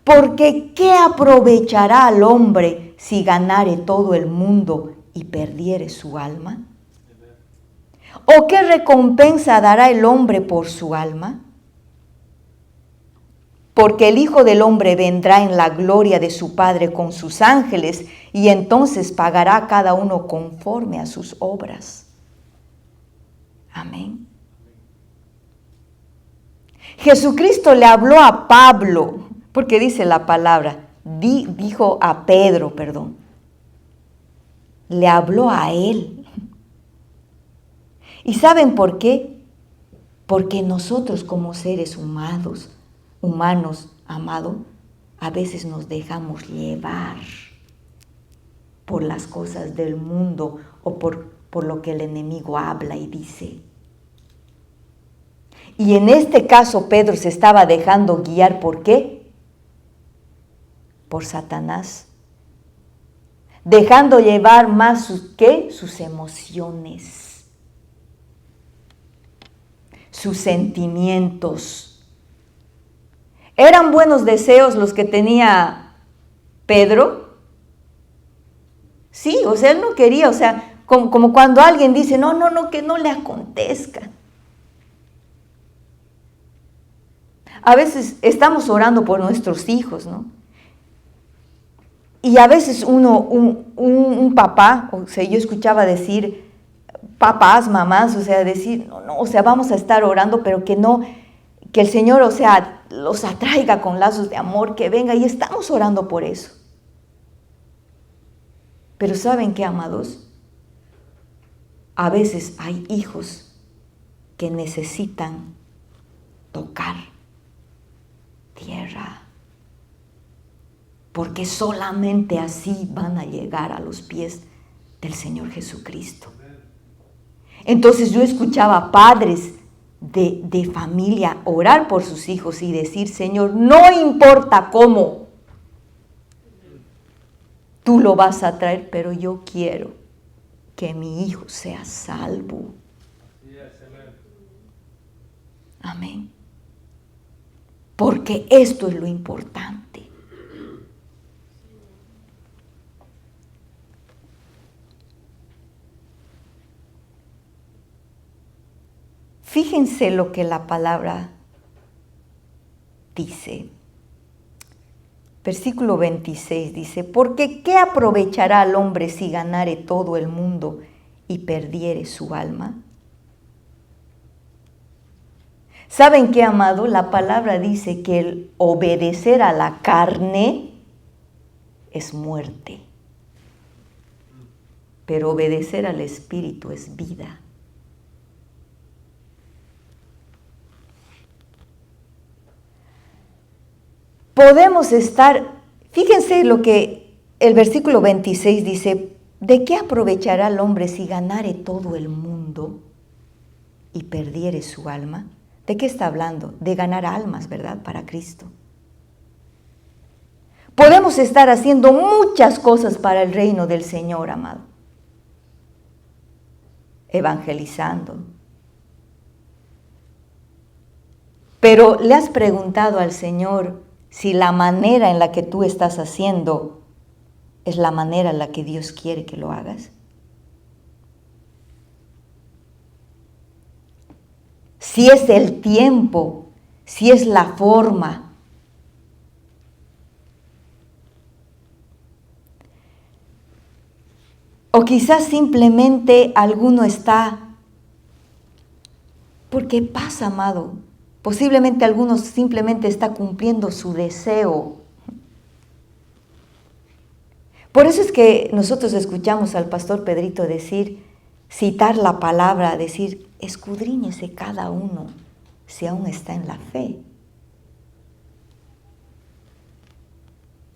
Porque ¿qué aprovechará al hombre si ganare todo el mundo y perdiere su alma? ¿O qué recompensa dará el hombre por su alma? Porque el Hijo del Hombre vendrá en la gloria de su Padre con sus ángeles, y entonces pagará a cada uno conforme a sus obras. Amén. Jesucristo le habló a Pablo, porque dice la palabra, dijo a Pedro, perdón. Le habló a él. ¿Y saben por qué? Porque nosotros como seres humanos, amado, a veces nos dejamos llevar por las cosas del mundo o por lo que el enemigo habla y dice. Y en este caso Pedro se estaba dejando guiar, ¿por qué? Por Satanás. Dejando llevar más sus emociones, sus sentimientos. ¿Eran buenos deseos los que tenía Pedro? Sí, o sea, él no quería, o sea, como cuando alguien dice, no, que no le acontezca. A veces estamos orando por nuestros hijos, ¿no? Y a veces un papá, o sea, yo escuchaba decir, papás, mamás, o sea, decir, no, o sea, vamos a estar orando, pero que el Señor, o sea, los atraiga con lazos de amor, que venga, y estamos orando por eso. Pero ¿saben qué, amados? A veces hay hijos que necesitan tocar tierra, porque solamente así van a llegar a los pies del Señor Jesucristo. Entonces yo escuchaba padres de familia orar por sus hijos y decir, Señor, no importa cómo, tú lo vas a traer, pero yo quiero que mi hijo sea salvo. Amén. Porque esto es lo importante. Fíjense lo que la palabra dice. Versículo 26 dice, porque ¿qué aprovechará al hombre si ganare todo el mundo y perdiere su alma? ¿Saben qué, amado? La palabra dice que el obedecer a la carne es muerte, pero obedecer al Espíritu es vida. Podemos estar, fíjense lo que el versículo 26 dice, ¿de qué aprovechará el hombre si ganare todo el mundo y perdiere su alma? ¿De qué está hablando? De ganar almas, ¿verdad? Para Cristo. Podemos estar haciendo muchas cosas para el reino del Señor, amado. Evangelizando. Pero ¿le has preguntado al Señor si la manera en la que tú estás haciendo es la manera en la que Dios quiere que lo hagas? Si es el tiempo, si es la forma. O quizás simplemente alguno está, porque pasa, amado, posiblemente alguno simplemente está cumpliendo su deseo. Por eso es que nosotros escuchamos al pastor Pedrito citar la palabra, decir, escudriñese cada uno si aún está en la fe.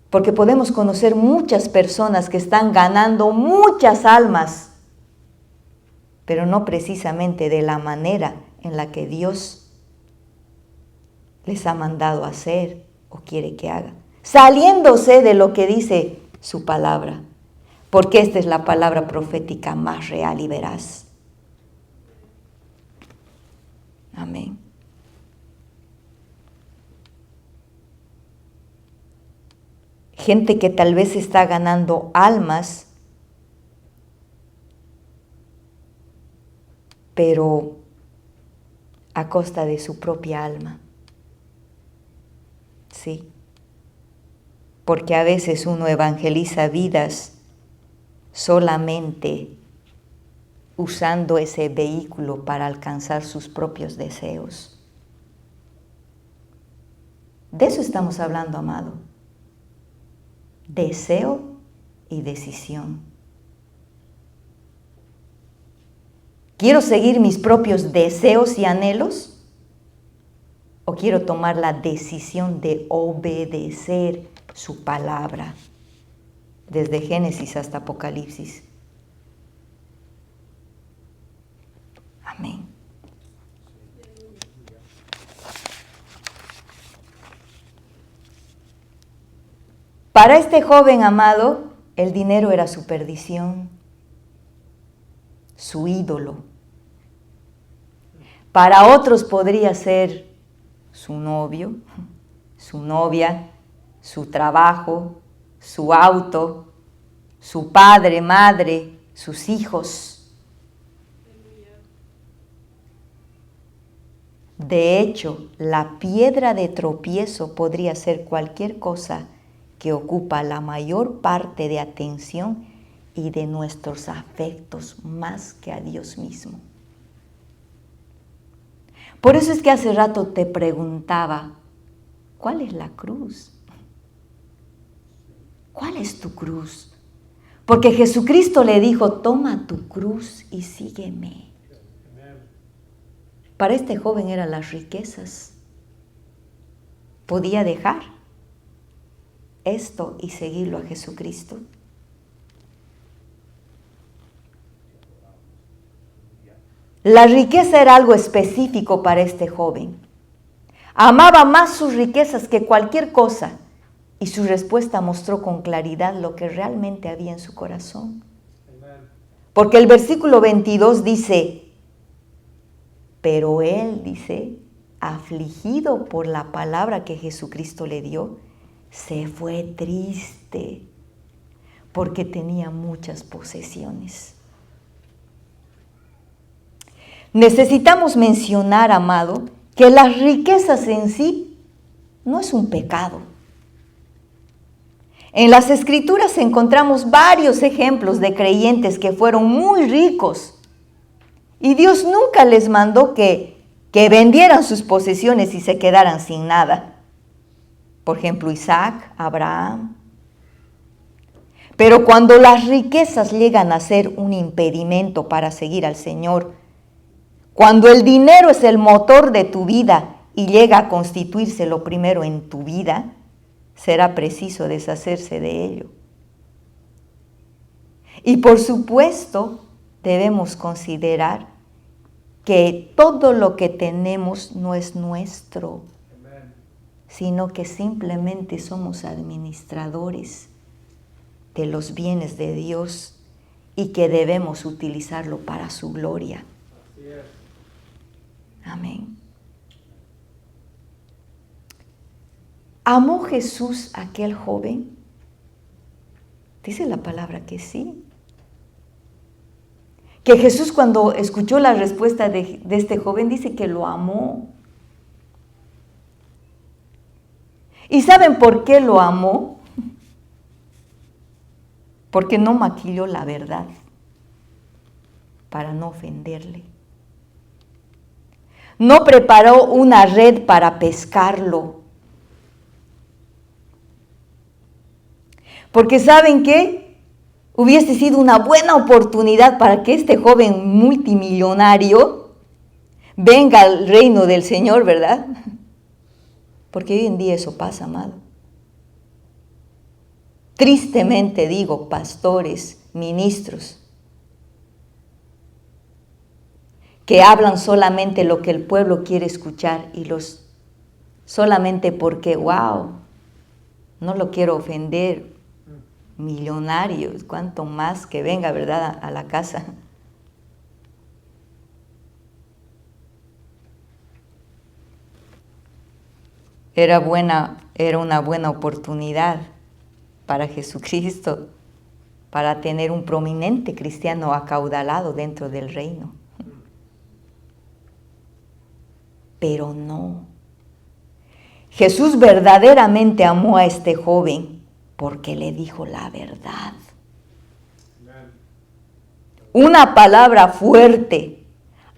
Porque podemos conocer muchas personas que están ganando muchas almas, pero no precisamente de la manera en la que Dios les ha mandado a hacer o quiere que haga, saliéndose de lo que dice su palabra, porque esta es la palabra profética más real y veraz. Amén. Gente que tal vez está ganando almas, pero a costa de su propia alma. Sí. Porque a veces uno evangeliza vidas solamente usando ese vehículo para alcanzar sus propios deseos. De eso estamos hablando, amado. Deseo y decisión. ¿Quiero seguir mis propios deseos y anhelos? ¿O quiero tomar la decisión de obedecer su palabra? Desde Génesis hasta Apocalipsis. Amén. Para este joven amado, el dinero era su perdición, su ídolo. Para otros podría ser su novio, su novia, su trabajo, su auto, su padre, madre, sus hijos. De hecho, la piedra de tropiezo podría ser cualquier cosa que ocupa la mayor parte de atención y de nuestros afectos más que a Dios mismo. Por eso es que hace rato te preguntaba, ¿cuál es la cruz? ¿Cuál es tu cruz? Porque Jesucristo le dijo, toma tu cruz y sígueme. Para este joven eran las riquezas. Podía dejar esto y seguirlo a Jesucristo. La riqueza era algo específico para este joven. Amaba más sus riquezas que cualquier cosa y su respuesta mostró con claridad lo que realmente había en su corazón. Porque el versículo 22 dice, pero él, dice, afligido por la palabra que Jesucristo le dio, se fue triste porque tenía muchas posesiones. Necesitamos mencionar, amado, que las riquezas en sí no es un pecado. En las Escrituras encontramos varios ejemplos de creyentes que fueron muy ricos y Dios nunca les mandó que vendieran sus posesiones y se quedaran sin nada. Por ejemplo, Isaac, Abraham. Pero cuando las riquezas llegan a ser un impedimento para seguir al Señor, cuando el dinero es el motor de tu vida y llega a constituirse lo primero en tu vida, será preciso deshacerse de ello. Y por supuesto, debemos considerar que todo lo que tenemos no es nuestro, sino que simplemente somos administradores de los bienes de Dios y que debemos utilizarlo para su gloria. Amén. ¿Amó Jesús a aquel joven? Dice la palabra que sí. Que Jesús, cuando escuchó la respuesta de este joven, dice que lo amó. ¿Y saben por qué lo amó? Porque no maquilló la verdad para no ofenderle. No preparó una red para pescarlo. Porque ¿saben qué? Hubiese sido una buena oportunidad para que este joven multimillonario venga al reino del Señor, ¿verdad? Porque hoy en día eso pasa, amado. Tristemente digo, pastores, ministros, que hablan solamente lo que el pueblo quiere escuchar y solamente porque, wow, no lo quiero ofender, millonarios, cuanto más que venga, ¿verdad?, a la casa. Era una buena oportunidad para Jesucristo, para tener un prominente cristiano acaudalado dentro del reino. Pero no. Jesús verdaderamente amó a este joven porque le dijo la verdad. una palabra fuerte,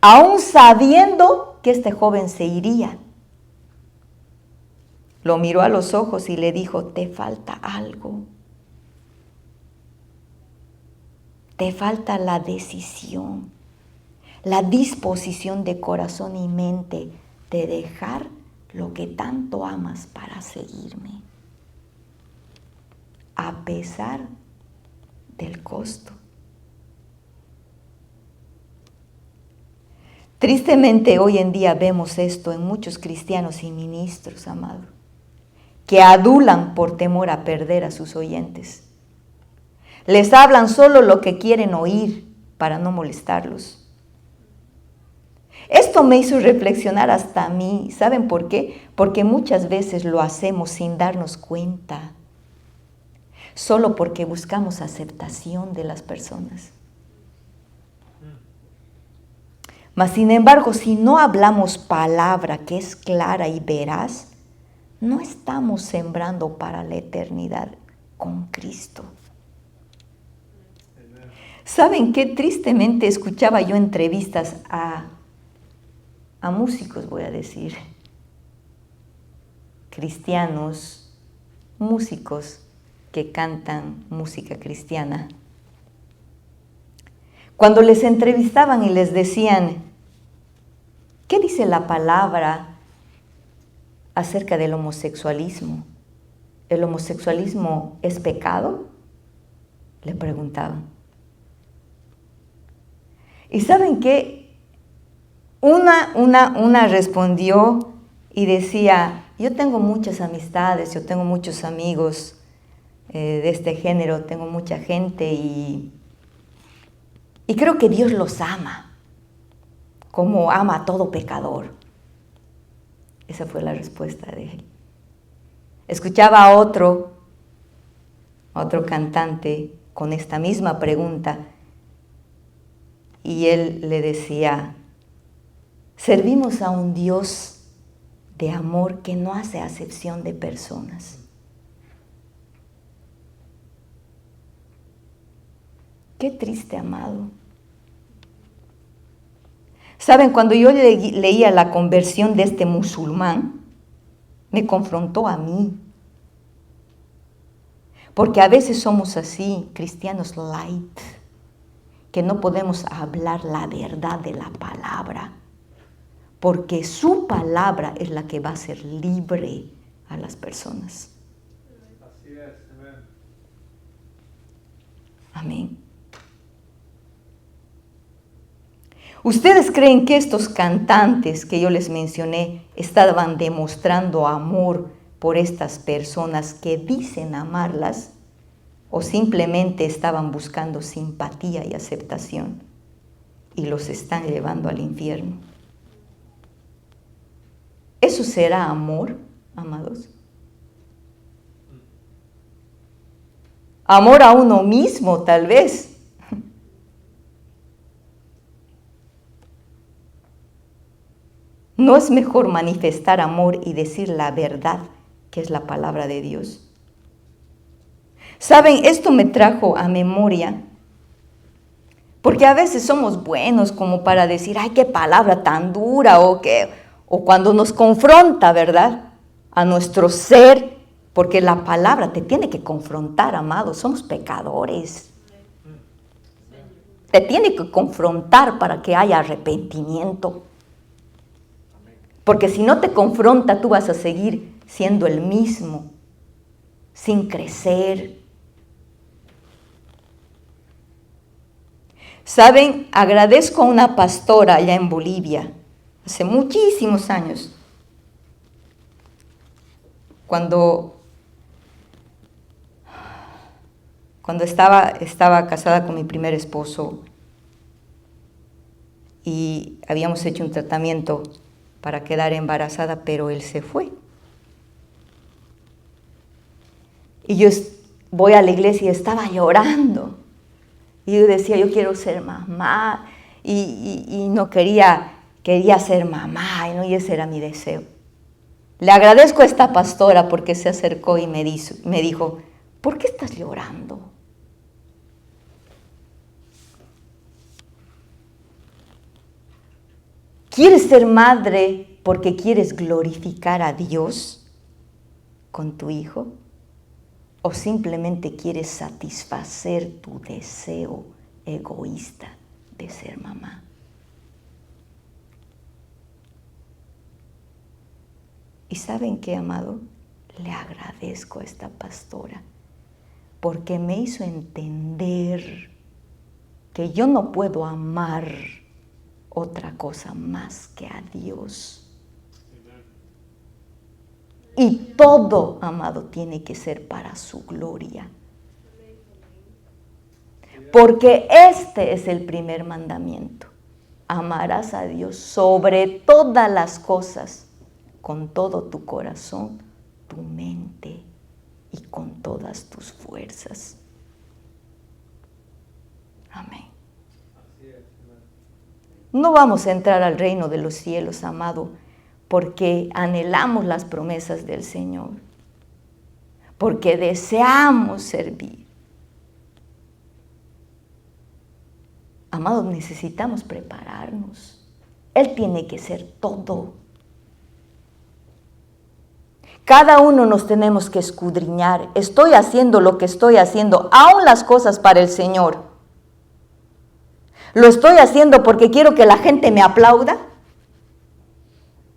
aún sabiendo que este joven se iría. Lo miró a los ojos y le dijo, te falta algo. Te falta la decisión, la disposición de corazón y mente de dejar lo que tanto amas para seguirme, a pesar del costo. Tristemente hoy en día vemos esto en muchos cristianos y ministros, amados, que adulan por temor a perder a sus oyentes. Les hablan solo lo que quieren oír para no molestarlos. Esto me hizo reflexionar hasta a mí. ¿Saben por qué? Porque muchas veces lo hacemos sin darnos cuenta, solo porque buscamos aceptación de las personas. Mas, sin embargo, si no hablamos palabra que es clara y veraz, no estamos sembrando para la eternidad con Cristo. ¿Saben qué? Tristemente escuchaba yo entrevistas a músicos, voy a decir, cristianos, músicos que cantan música cristiana. Cuando les entrevistaban y les decían, ¿qué dice la palabra acerca del homosexualismo? ¿El homosexualismo es pecado? Le preguntaban. ¿Y saben qué? Una respondió y decía, yo tengo muchas amistades, yo tengo muchos amigos de este género, tengo mucha gente y creo que Dios los ama, como ama a todo pecador. Esa fue la respuesta de él. Escuchaba a otro cantante con esta misma pregunta y él le decía, servimos a un Dios de amor que no hace acepción de personas. Qué triste, amado. ¿Saben? Cuando yo leía la conversión de este musulmán, me confrontó a mí. Porque a veces somos así, cristianos light, que no podemos hablar la verdad de la palabra, porque su palabra es la que va a hacer libre a las personas. Así es, amén. Amén. ¿Ustedes creen que estos cantantes que yo les mencioné estaban demostrando amor por estas personas que dicen amarlas o simplemente estaban buscando simpatía y aceptación y los están llevando al infierno? ¿Eso será amor, amados? Amor a uno mismo, tal vez. ¿No es mejor manifestar amor y decir la verdad, que es la palabra de Dios? ¿Saben? Esto me trajo a memoria, porque a veces somos buenos como para decir, ay, qué palabra tan dura, o cuando nos confronta, ¿verdad?, a nuestro ser, porque la palabra te tiene que confrontar, amado, somos pecadores. Te tiene que confrontar para que haya arrepentimiento. Porque si no te confronta, tú vas a seguir siendo el mismo, sin crecer. ¿Saben? Agradezco a una pastora allá en Bolivia, hace muchísimos años, cuando estaba casada con mi primer esposo y habíamos hecho un tratamiento para quedar embarazada, pero él se fue. Y yo voy a la iglesia y estaba llorando. Y yo decía, yo quiero ser mamá. Y no quería ser mamá, y ese era mi deseo. Le agradezco a esta pastora porque se acercó y me dijo, ¿por qué estás llorando? ¿Quieres ser madre porque quieres glorificar a Dios con tu hijo? ¿O simplemente quieres satisfacer tu deseo egoísta de ser mamá? ¿Y saben qué, amado? Le agradezco a esta pastora porque me hizo entender que yo no puedo amar otra cosa más que a Dios. Y todo, amado, tiene que ser para su gloria. Porque este es el primer mandamiento. Amarás a Dios sobre todas las cosas, con todo tu corazón, tu mente y con todas tus fuerzas. Amén. No vamos a entrar al reino de los cielos, amado, porque anhelamos las promesas del Señor, porque deseamos servir. Amados, necesitamos prepararnos. Él tiene que ser todo. Cada uno nos tenemos que escudriñar. Estoy haciendo lo que estoy haciendo, aún las cosas para el Señor. ¿Lo estoy haciendo porque quiero que la gente me aplauda?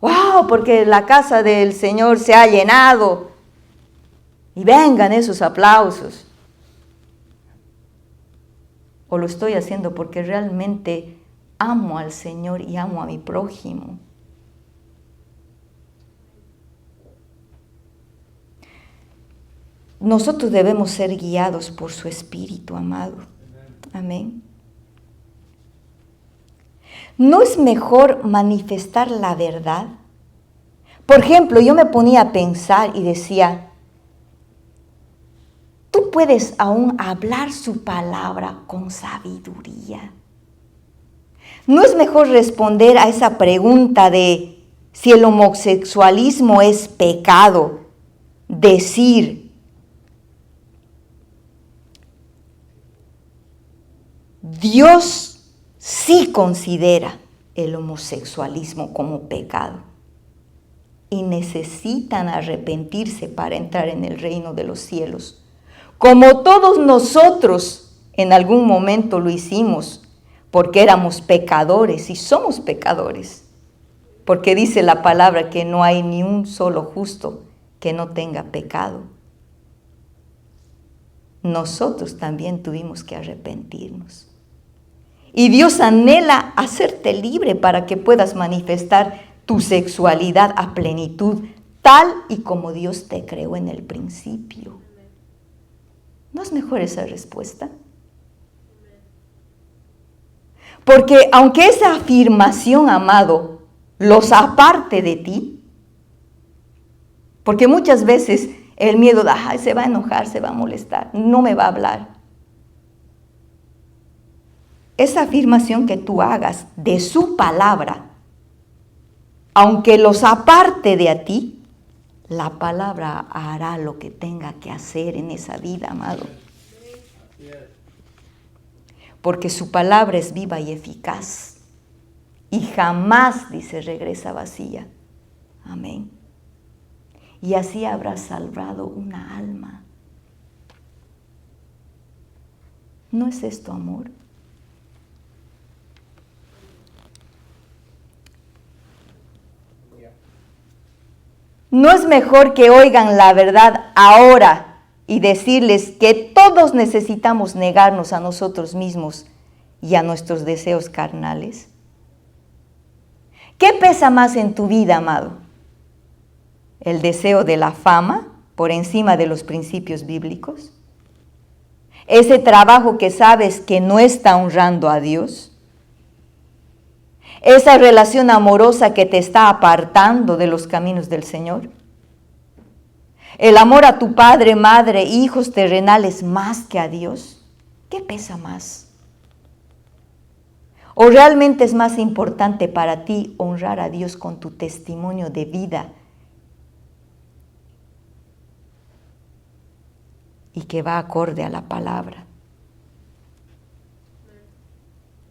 ¡Wow! Porque la casa del Señor se ha llenado. Y vengan esos aplausos. ¿O lo estoy haciendo porque realmente amo al Señor y amo a mi prójimo? Nosotros debemos ser guiados por su Espíritu, amado. Amén. ¿No es mejor manifestar la verdad? Por ejemplo, yo me ponía a pensar y decía, tú puedes aún hablar su palabra con sabiduría. ¿No es mejor responder a esa pregunta de si el homosexualismo es pecado? Decir, Dios sí considera el homosexualismo como pecado y necesitan arrepentirse para entrar en el reino de los cielos. Como todos nosotros en algún momento lo hicimos, porque éramos pecadores y somos pecadores. Porque dice la palabra que no hay ni un solo justo que no tenga pecado. Nosotros también tuvimos que arrepentirnos. Y Dios anhela hacerte libre para que puedas manifestar tu sexualidad a plenitud, tal y como Dios te creó en el principio. ¿No es mejor esa respuesta? Porque aunque esa afirmación, amado, los aparte de ti, porque muchas veces el miedo de, ay, se va a enojar, se va a molestar, no me va a hablar. Esa afirmación que tú hagas de su palabra, aunque los aparte de a ti, la palabra hará lo que tenga que hacer en esa vida, amado. Porque su palabra es viva y eficaz. Y jamás, dice, regresa vacía. Amén. Y así habrás salvado una alma. ¿No es esto amor? ¿No es mejor que oigan la verdad ahora y decirles que todos necesitamos negarnos a nosotros mismos y a nuestros deseos carnales? ¿Qué pesa más en tu vida, amado? ¿El deseo de la fama por encima de los principios bíblicos? ¿Ese trabajo que sabes que no está honrando a Dios? ¿Esa relación amorosa que te está apartando de los caminos del Señor? ¿El amor a tu padre, madre, hijos terrenales más que a Dios? ¿Qué pesa más? ¿O realmente es más importante para ti honrar a Dios con tu testimonio de vida y que va acorde a la palabra?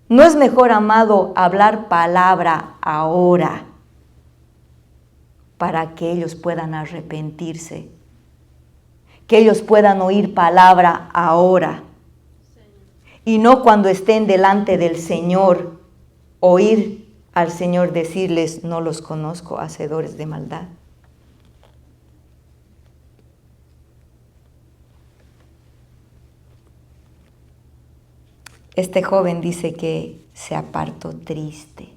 ¿No es mejor, amado, hablar palabra ahora para que ellos puedan arrepentirse? Que ellos puedan oír palabra ahora. Y no cuando estén delante del Señor, oír al Señor decirles, no los conozco, hacedores de maldad. Este joven dice que se apartó triste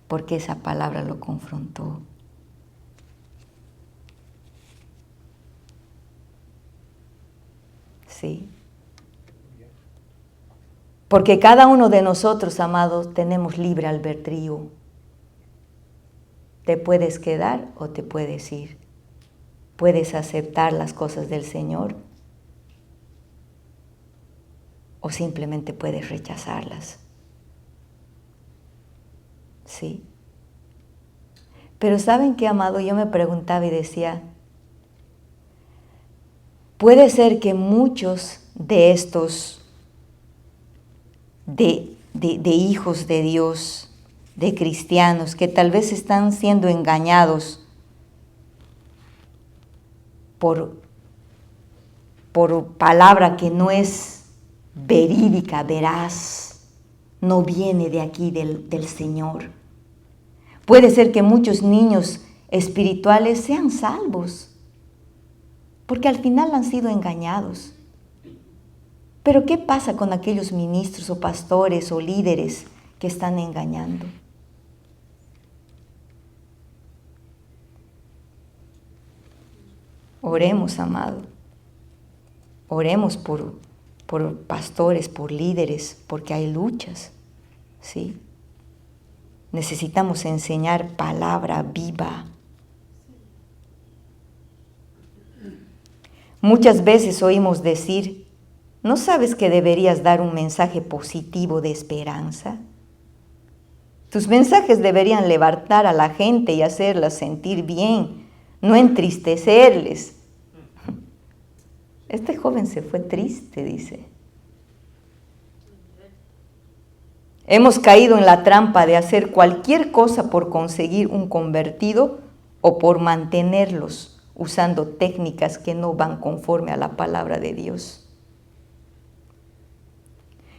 porque esa palabra lo confrontó. Sí. Porque cada uno de nosotros, amados, tenemos libre albedrío. Te puedes quedar o te puedes ir. Puedes aceptar las cosas del Señor o simplemente puedes rechazarlas. Sí. Pero ¿saben qué, amado? Yo me preguntaba y decía, puede ser que muchos de estos, de hijos de Dios, de cristianos, que tal vez están siendo engañados por palabra que no es verídica, veraz, no viene de aquí del Señor. Puede ser que muchos niños espirituales sean salvos, porque al final han sido engañados. Pero ¿qué pasa con aquellos ministros o pastores o líderes que están engañando? Oremos, amado. Oremos por pastores, por líderes, porque hay luchas, ¿sí? Necesitamos enseñar palabra viva. Muchas veces oímos decir, ¿no sabes que deberías dar un mensaje positivo de esperanza? Tus mensajes deberían levantar a la gente y hacerla sentir bien, no entristecerles. Este joven se fue triste, dice. Hemos caído en la trampa de hacer cualquier cosa por conseguir un convertido o por mantenerlos usando técnicas que no van conforme a la palabra de Dios.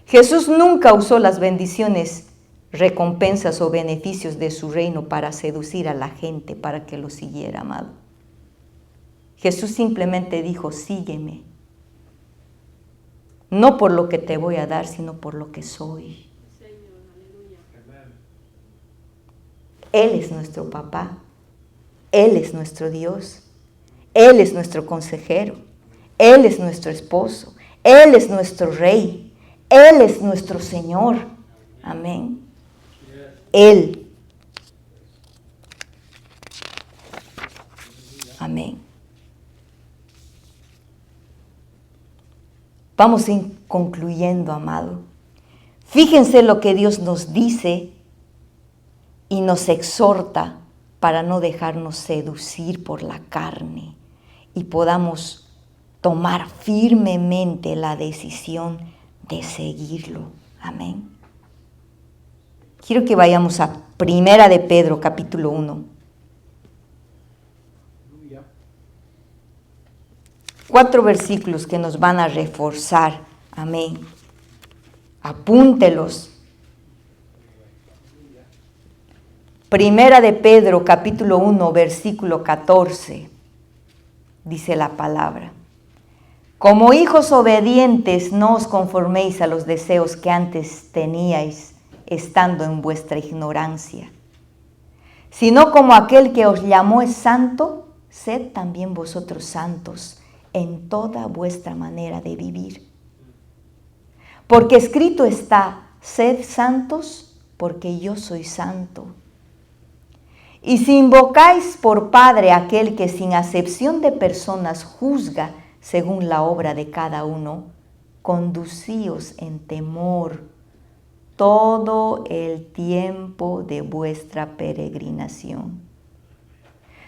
Jesús nunca usó las bendiciones, recompensas o beneficios de su reino para seducir a la gente para que lo siguiera, amado. Jesús simplemente dijo, sígueme. No por lo que te voy a dar, sino por lo que soy. Él es nuestro papá. Él es nuestro Dios. Él es nuestro consejero. Él es nuestro esposo. Él es nuestro rey. Él es nuestro Señor. Amén. Él. Amén. Vamos concluyendo, amado. Fíjense lo que Dios nos dice y nos exhorta para no dejarnos seducir por la carne y podamos tomar firmemente la decisión de seguirlo. Amén. Quiero que vayamos a Primera de Pedro, capítulo 1. 4 versículos que nos van a reforzar. Amén. Apúntelos. Primera de Pedro, capítulo 1, versículo 14. Dice la palabra. Como hijos obedientes, no os conforméis a los deseos que antes teníais, estando en vuestra ignorancia, sino como aquel que os llamó es santo, sed también vosotros santos en toda vuestra manera de vivir. Porque escrito está, sed santos, porque yo soy santo. Y si invocáis por Padre aquel que sin acepción de personas juzga según la obra de cada uno, conducíos en temor todo el tiempo de vuestra peregrinación,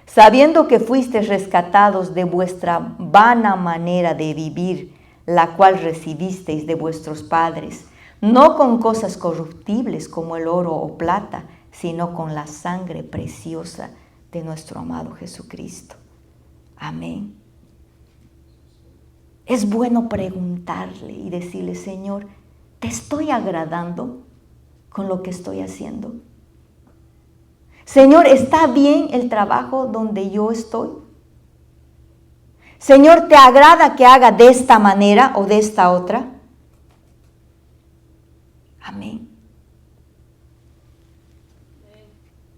sabiendo que fuisteis rescatados de vuestra vana manera de vivir, la cual recibisteis de vuestros padres, no con cosas corruptibles como el oro o plata, sino con la sangre preciosa de nuestro amado Jesucristo. Amén. Es bueno preguntarle y decirle, Señor, ¿te estoy agradando con lo que estoy haciendo? Señor, ¿está bien el trabajo donde yo estoy? Señor, ¿te agrada que haga de esta manera o de esta otra? Amén.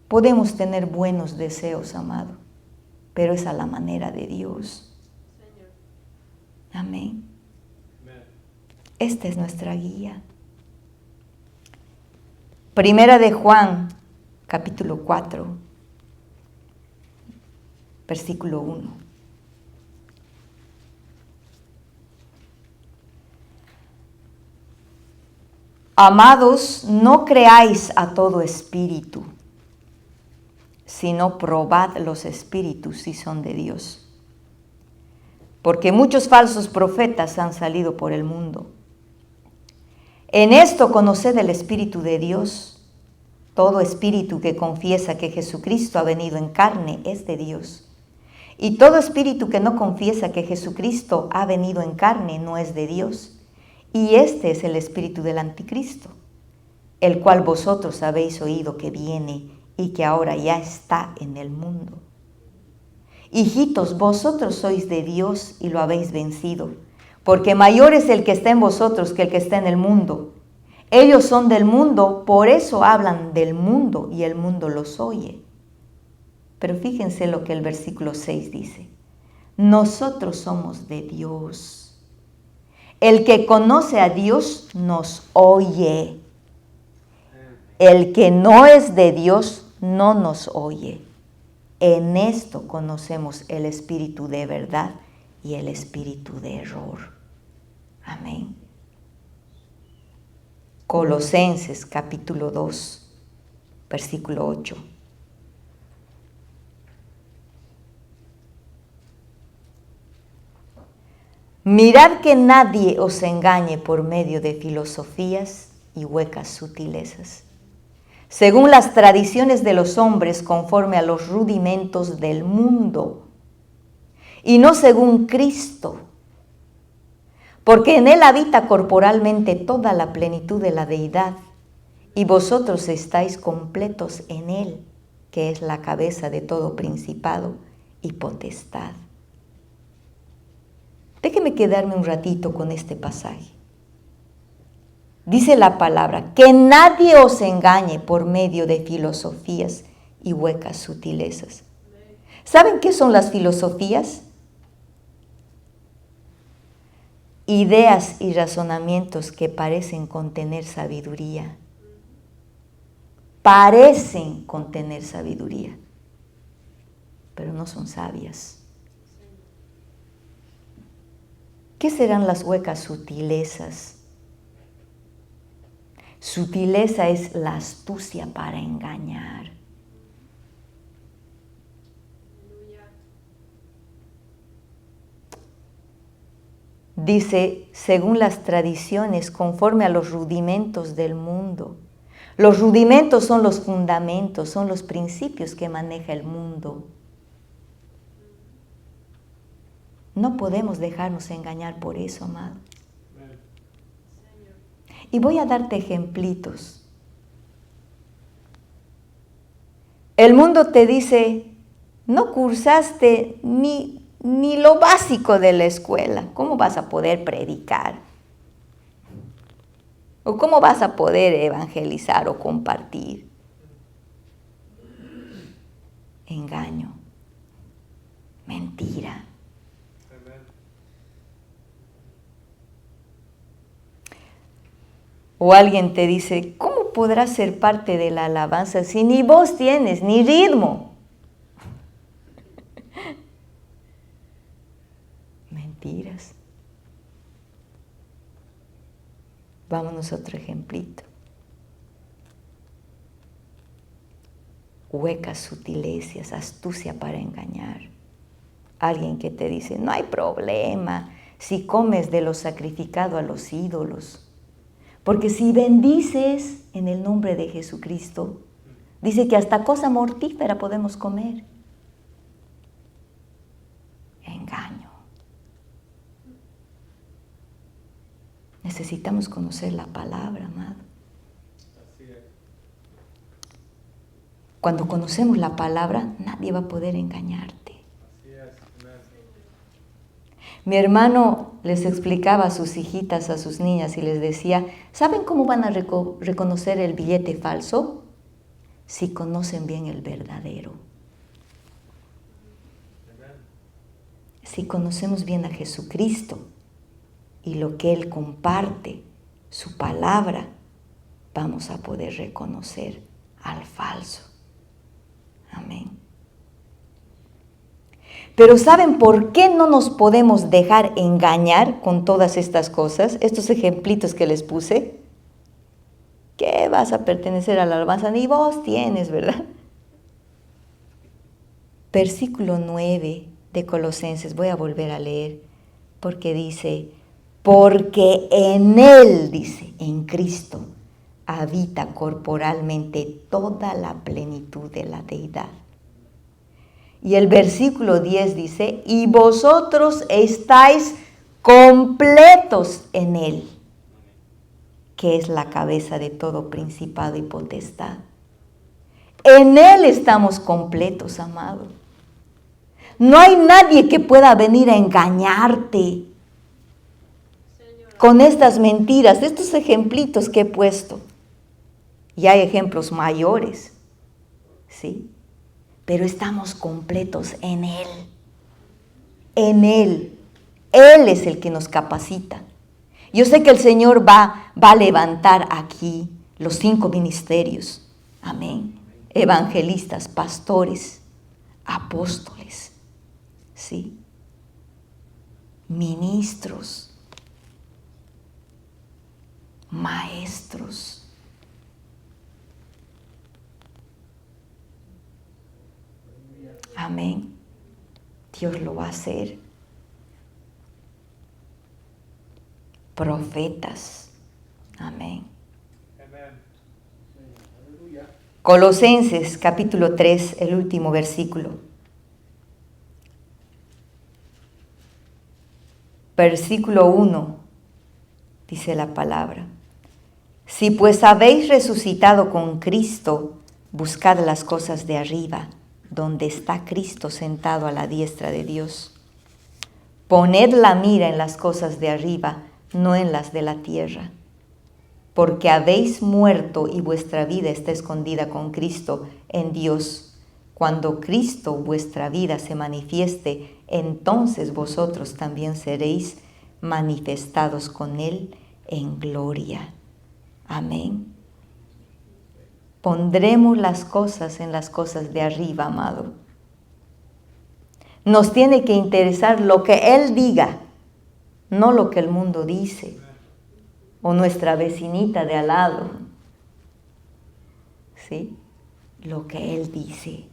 Podemos tener buenos deseos, amado, pero es a la manera de Dios. Amén. Esta es nuestra guía. Primera de Juan, capítulo 4, versículo 1. Amados, no creáis a todo espíritu, sino probad los espíritus si son de Dios. Porque muchos falsos profetas han salido por el mundo. En esto conoced el Espíritu de Dios. Todo espíritu que confiesa que Jesucristo ha venido en carne es de Dios. Y todo espíritu que no confiesa que Jesucristo ha venido en carne no es de Dios. Y este es el espíritu del anticristo, el cual vosotros habéis oído que viene y que ahora ya está en el mundo. Hijitos, vosotros sois de Dios y lo habéis vencido, porque mayor es el que está en vosotros que el que está en el mundo. Ellos son del mundo, por eso hablan del mundo y el mundo los oye. Pero fíjense lo que el versículo 6 dice. Nosotros somos de Dios. El que conoce a Dios nos oye. El que no es de Dios no nos oye. En esto conocemos el espíritu de verdad y el espíritu de error. Amén. Colosenses capítulo 2, versículo 8. Mirad que nadie os engañe por medio de filosofías y huecas sutilezas, según las tradiciones de los hombres conforme a los rudimentos del mundo, y no según Cristo, porque en Él habita corporalmente toda la plenitud de la deidad, y vosotros estáis completos en Él, que es la cabeza de todo principado y potestad. Déjeme quedarme un ratito con este pasaje. Dice la palabra, que nadie os engañe por medio de filosofías y huecas sutilezas. ¿Saben qué son las filosofías? Ideas y razonamientos que parecen contener sabiduría. Parecen contener sabiduría, pero no son sabias. ¿Qué serán las huecas sutilezas? Sutileza es la astucia para engañar. Dice, según las tradiciones, conforme a los rudimentos del mundo. Los rudimentos son los fundamentos, son los principios que maneja el mundo. No podemos dejarnos engañar por eso, amado. Y voy a darte ejemplitos. El mundo te dice, no cursaste ni lo básico de la escuela. ¿Cómo vas a poder predicar? ¿O cómo vas a poder evangelizar o compartir? Engaño. Mentira. O alguien te dice, ¿cómo podrás ser parte de la alabanza si ni voz tienes, ni ritmo? Mentiras. Vámonos a otro ejemplito. Huecas sutilezas, astucia para engañar. Alguien que te dice, no hay problema si comes de lo sacrificado a los ídolos, Porque si bendices en el nombre de Jesucristo, dice que hasta cosa mortífera podemos comer. Engaño. Necesitamos conocer la palabra, amado. Así es. Cuando conocemos la palabra, nadie va a poder engañarte. Así es. Amén. Mi hermano les explicaba a sus hijitas, a sus niñas, y les decía, ¿saben cómo van a reconocer el billete falso? Si conocen bien el verdadero. Amén. Si conocemos bien a Jesucristo y lo que Él comparte, su palabra, vamos a poder reconocer al falso. Amén. Pero ¿saben por qué no nos podemos dejar engañar con todas estas cosas? Estos ejemplitos que les puse. ¿Qué vas a pertenecer a la alabanza? Ni vos tienes, ¿verdad? Versículo 9 de Colosenses, voy a volver a leer, porque dice, porque en Él, dice, en Cristo, habita corporalmente toda la plenitud de la deidad. Y el versículo 10 dice, y vosotros estáis completos en Él, que es la cabeza de todo principado y potestad. En Él estamos completos, amado. No hay nadie que pueda venir a engañarte con estas mentiras, estos ejemplitos que he puesto. Y hay ejemplos mayores, ¿sí? Pero estamos completos en Él. En Él. Él es el que nos capacita. Yo sé que el Señor va a levantar aquí los 5 ministerios. Amén. Evangelistas, pastores, apóstoles, ¿sí? Ministros, maestros. Amén. Dios lo va a hacer. Profetas. Amén. Amén. Colosenses capítulo 3, el último versículo. Versículo 1, dice la palabra. Si pues habéis resucitado con Cristo, buscad las cosas de arriba, donde está Cristo sentado a la diestra de Dios. Poned la mira en las cosas de arriba, no en las de la tierra. Porque habéis muerto y vuestra vida está escondida con Cristo en Dios. Cuando Cristo, vuestra vida, se manifieste, entonces vosotros también seréis manifestados con Él en gloria. Amén. Pondremos las cosas en las cosas de arriba, amado. Nos tiene que interesar lo que Él diga, no lo que el mundo dice, o nuestra vecinita de al lado. ¿Sí? Lo que Él dice.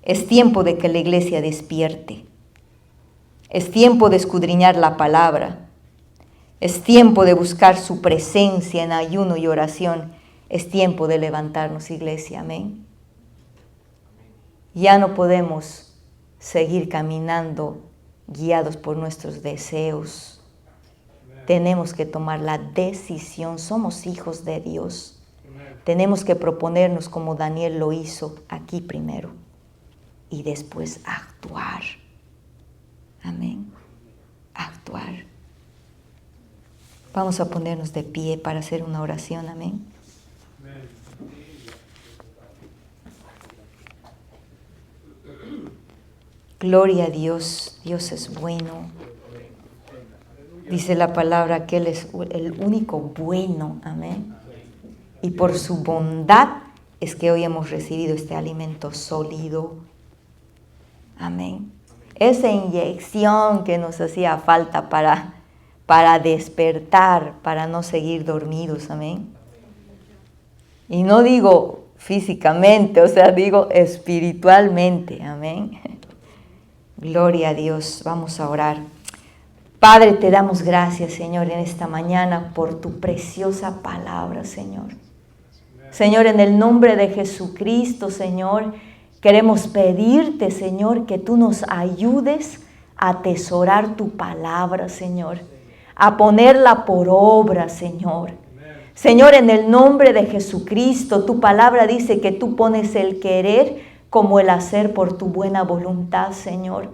Es tiempo de que la iglesia despierte. Es tiempo de escudriñar la palabra. Es tiempo de buscar su presencia en ayuno y oración. Es tiempo de levantarnos, iglesia. Amén. Ya no podemos seguir caminando guiados por nuestros deseos. Tenemos que tomar la decisión. Somos hijos de Dios. Tenemos que proponernos como Daniel lo hizo aquí primero y después actuar. Amén. Actuar. Vamos a ponernos de pie para hacer una oración. Amén. Gloria a Dios. Dios es bueno. Dice la palabra que Él es el único bueno. Amén. Y por su bondad es que hoy hemos recibido este alimento sólido. Amén. Esa inyección que nos hacía falta para despertar, para no seguir dormidos. Amén. Y no digo físicamente, o sea, digo espiritualmente. Amén. Gloria a Dios. Vamos a orar. Padre, te damos gracias, Señor, en esta mañana por tu preciosa palabra, Señor. Señor, en el nombre de Jesucristo, Señor, queremos pedirte, Señor, que tú nos ayudes a atesorar tu palabra, Señor, a ponerla por obra, Señor. Señor, en el nombre de Jesucristo, tu palabra dice que tú pones el querer como el hacer por tu buena voluntad, Señor.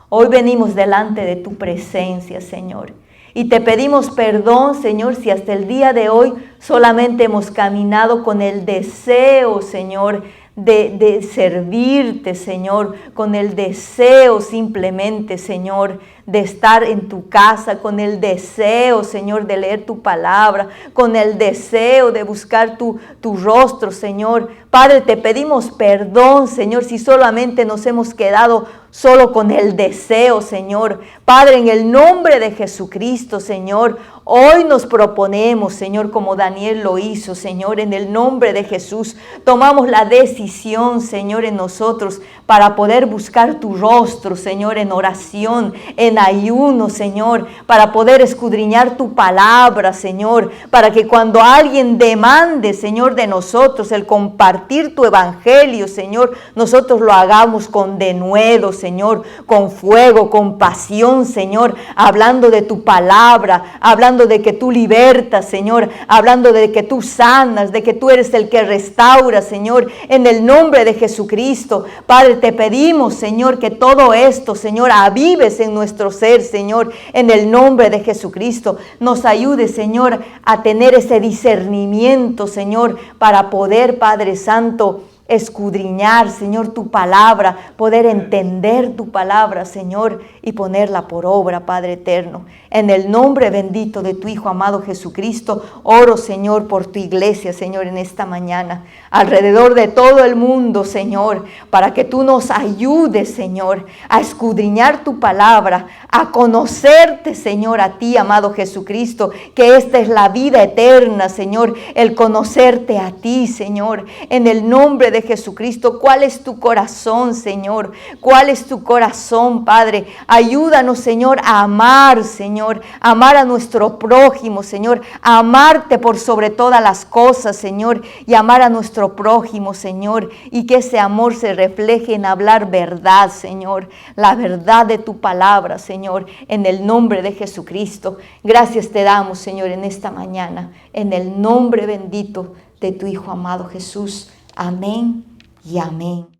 Hoy venimos delante de tu presencia, Señor, y te pedimos perdón, Señor, si hasta el día de hoy solamente hemos caminado con el deseo, Señor, de servirte, Señor, con el deseo simplemente, Señor, de estar en tu casa, con el deseo, Señor, de leer tu palabra, con el deseo de buscar tu rostro, Señor. Padre, te pedimos perdón, Señor, si solamente nos hemos quedado solo con el deseo, Señor. Padre, en el nombre de Jesucristo, Señor, hoy nos proponemos, Señor, como Daniel lo hizo, Señor, en el nombre de Jesús. Tomamos la decisión, Señor, en nosotros para poder buscar tu rostro, Señor, en oración, en ayuno, Señor, para poder escudriñar tu palabra, Señor, para que cuando alguien demande, Señor, de nosotros el compartir tu evangelio, Señor, nosotros lo hagamos con denuedo, Señor, con fuego, con pasión, Señor, hablando de tu palabra, hablando de que tú libertas, Señor, hablando de que tú sanas, de que tú eres el que restaura, Señor, en el nombre de Jesucristo. Padre, te pedimos, Señor, que todo esto, Señor, avives en nuestro ser, Señor, en el nombre de Jesucristo. Nos ayude, Señor, a tener ese discernimiento, Señor, para poder, Padre Santo, escudriñar, Señor, tu palabra, poder entender tu palabra, Señor, y ponerla por obra, Padre eterno. En el nombre bendito de tu Hijo amado Jesucristo, oro, Señor, por tu iglesia, Señor, en esta mañana, alrededor de todo el mundo, Señor, para que tú nos ayudes, Señor, a escudriñar tu palabra, a conocerte, Señor, a ti, amado Jesucristo, que esta es la vida eterna, Señor, el conocerte a ti, Señor, en el nombre de Jesucristo. ¿Cuál es tu corazón, Señor? ¿Cuál es tu corazón, Padre? Ayúdanos, Señor, a amar, Señor, a amar a nuestro prójimo, Señor, a amarte por sobre todas las cosas, Señor, y amar a nuestro prójimo, Señor, y que ese amor se refleje en hablar verdad, Señor, la verdad de tu palabra, Señor, en el nombre de Jesucristo. Gracias te damos, Señor, en esta mañana, en el nombre bendito de tu Hijo amado Jesús. Amén y amén.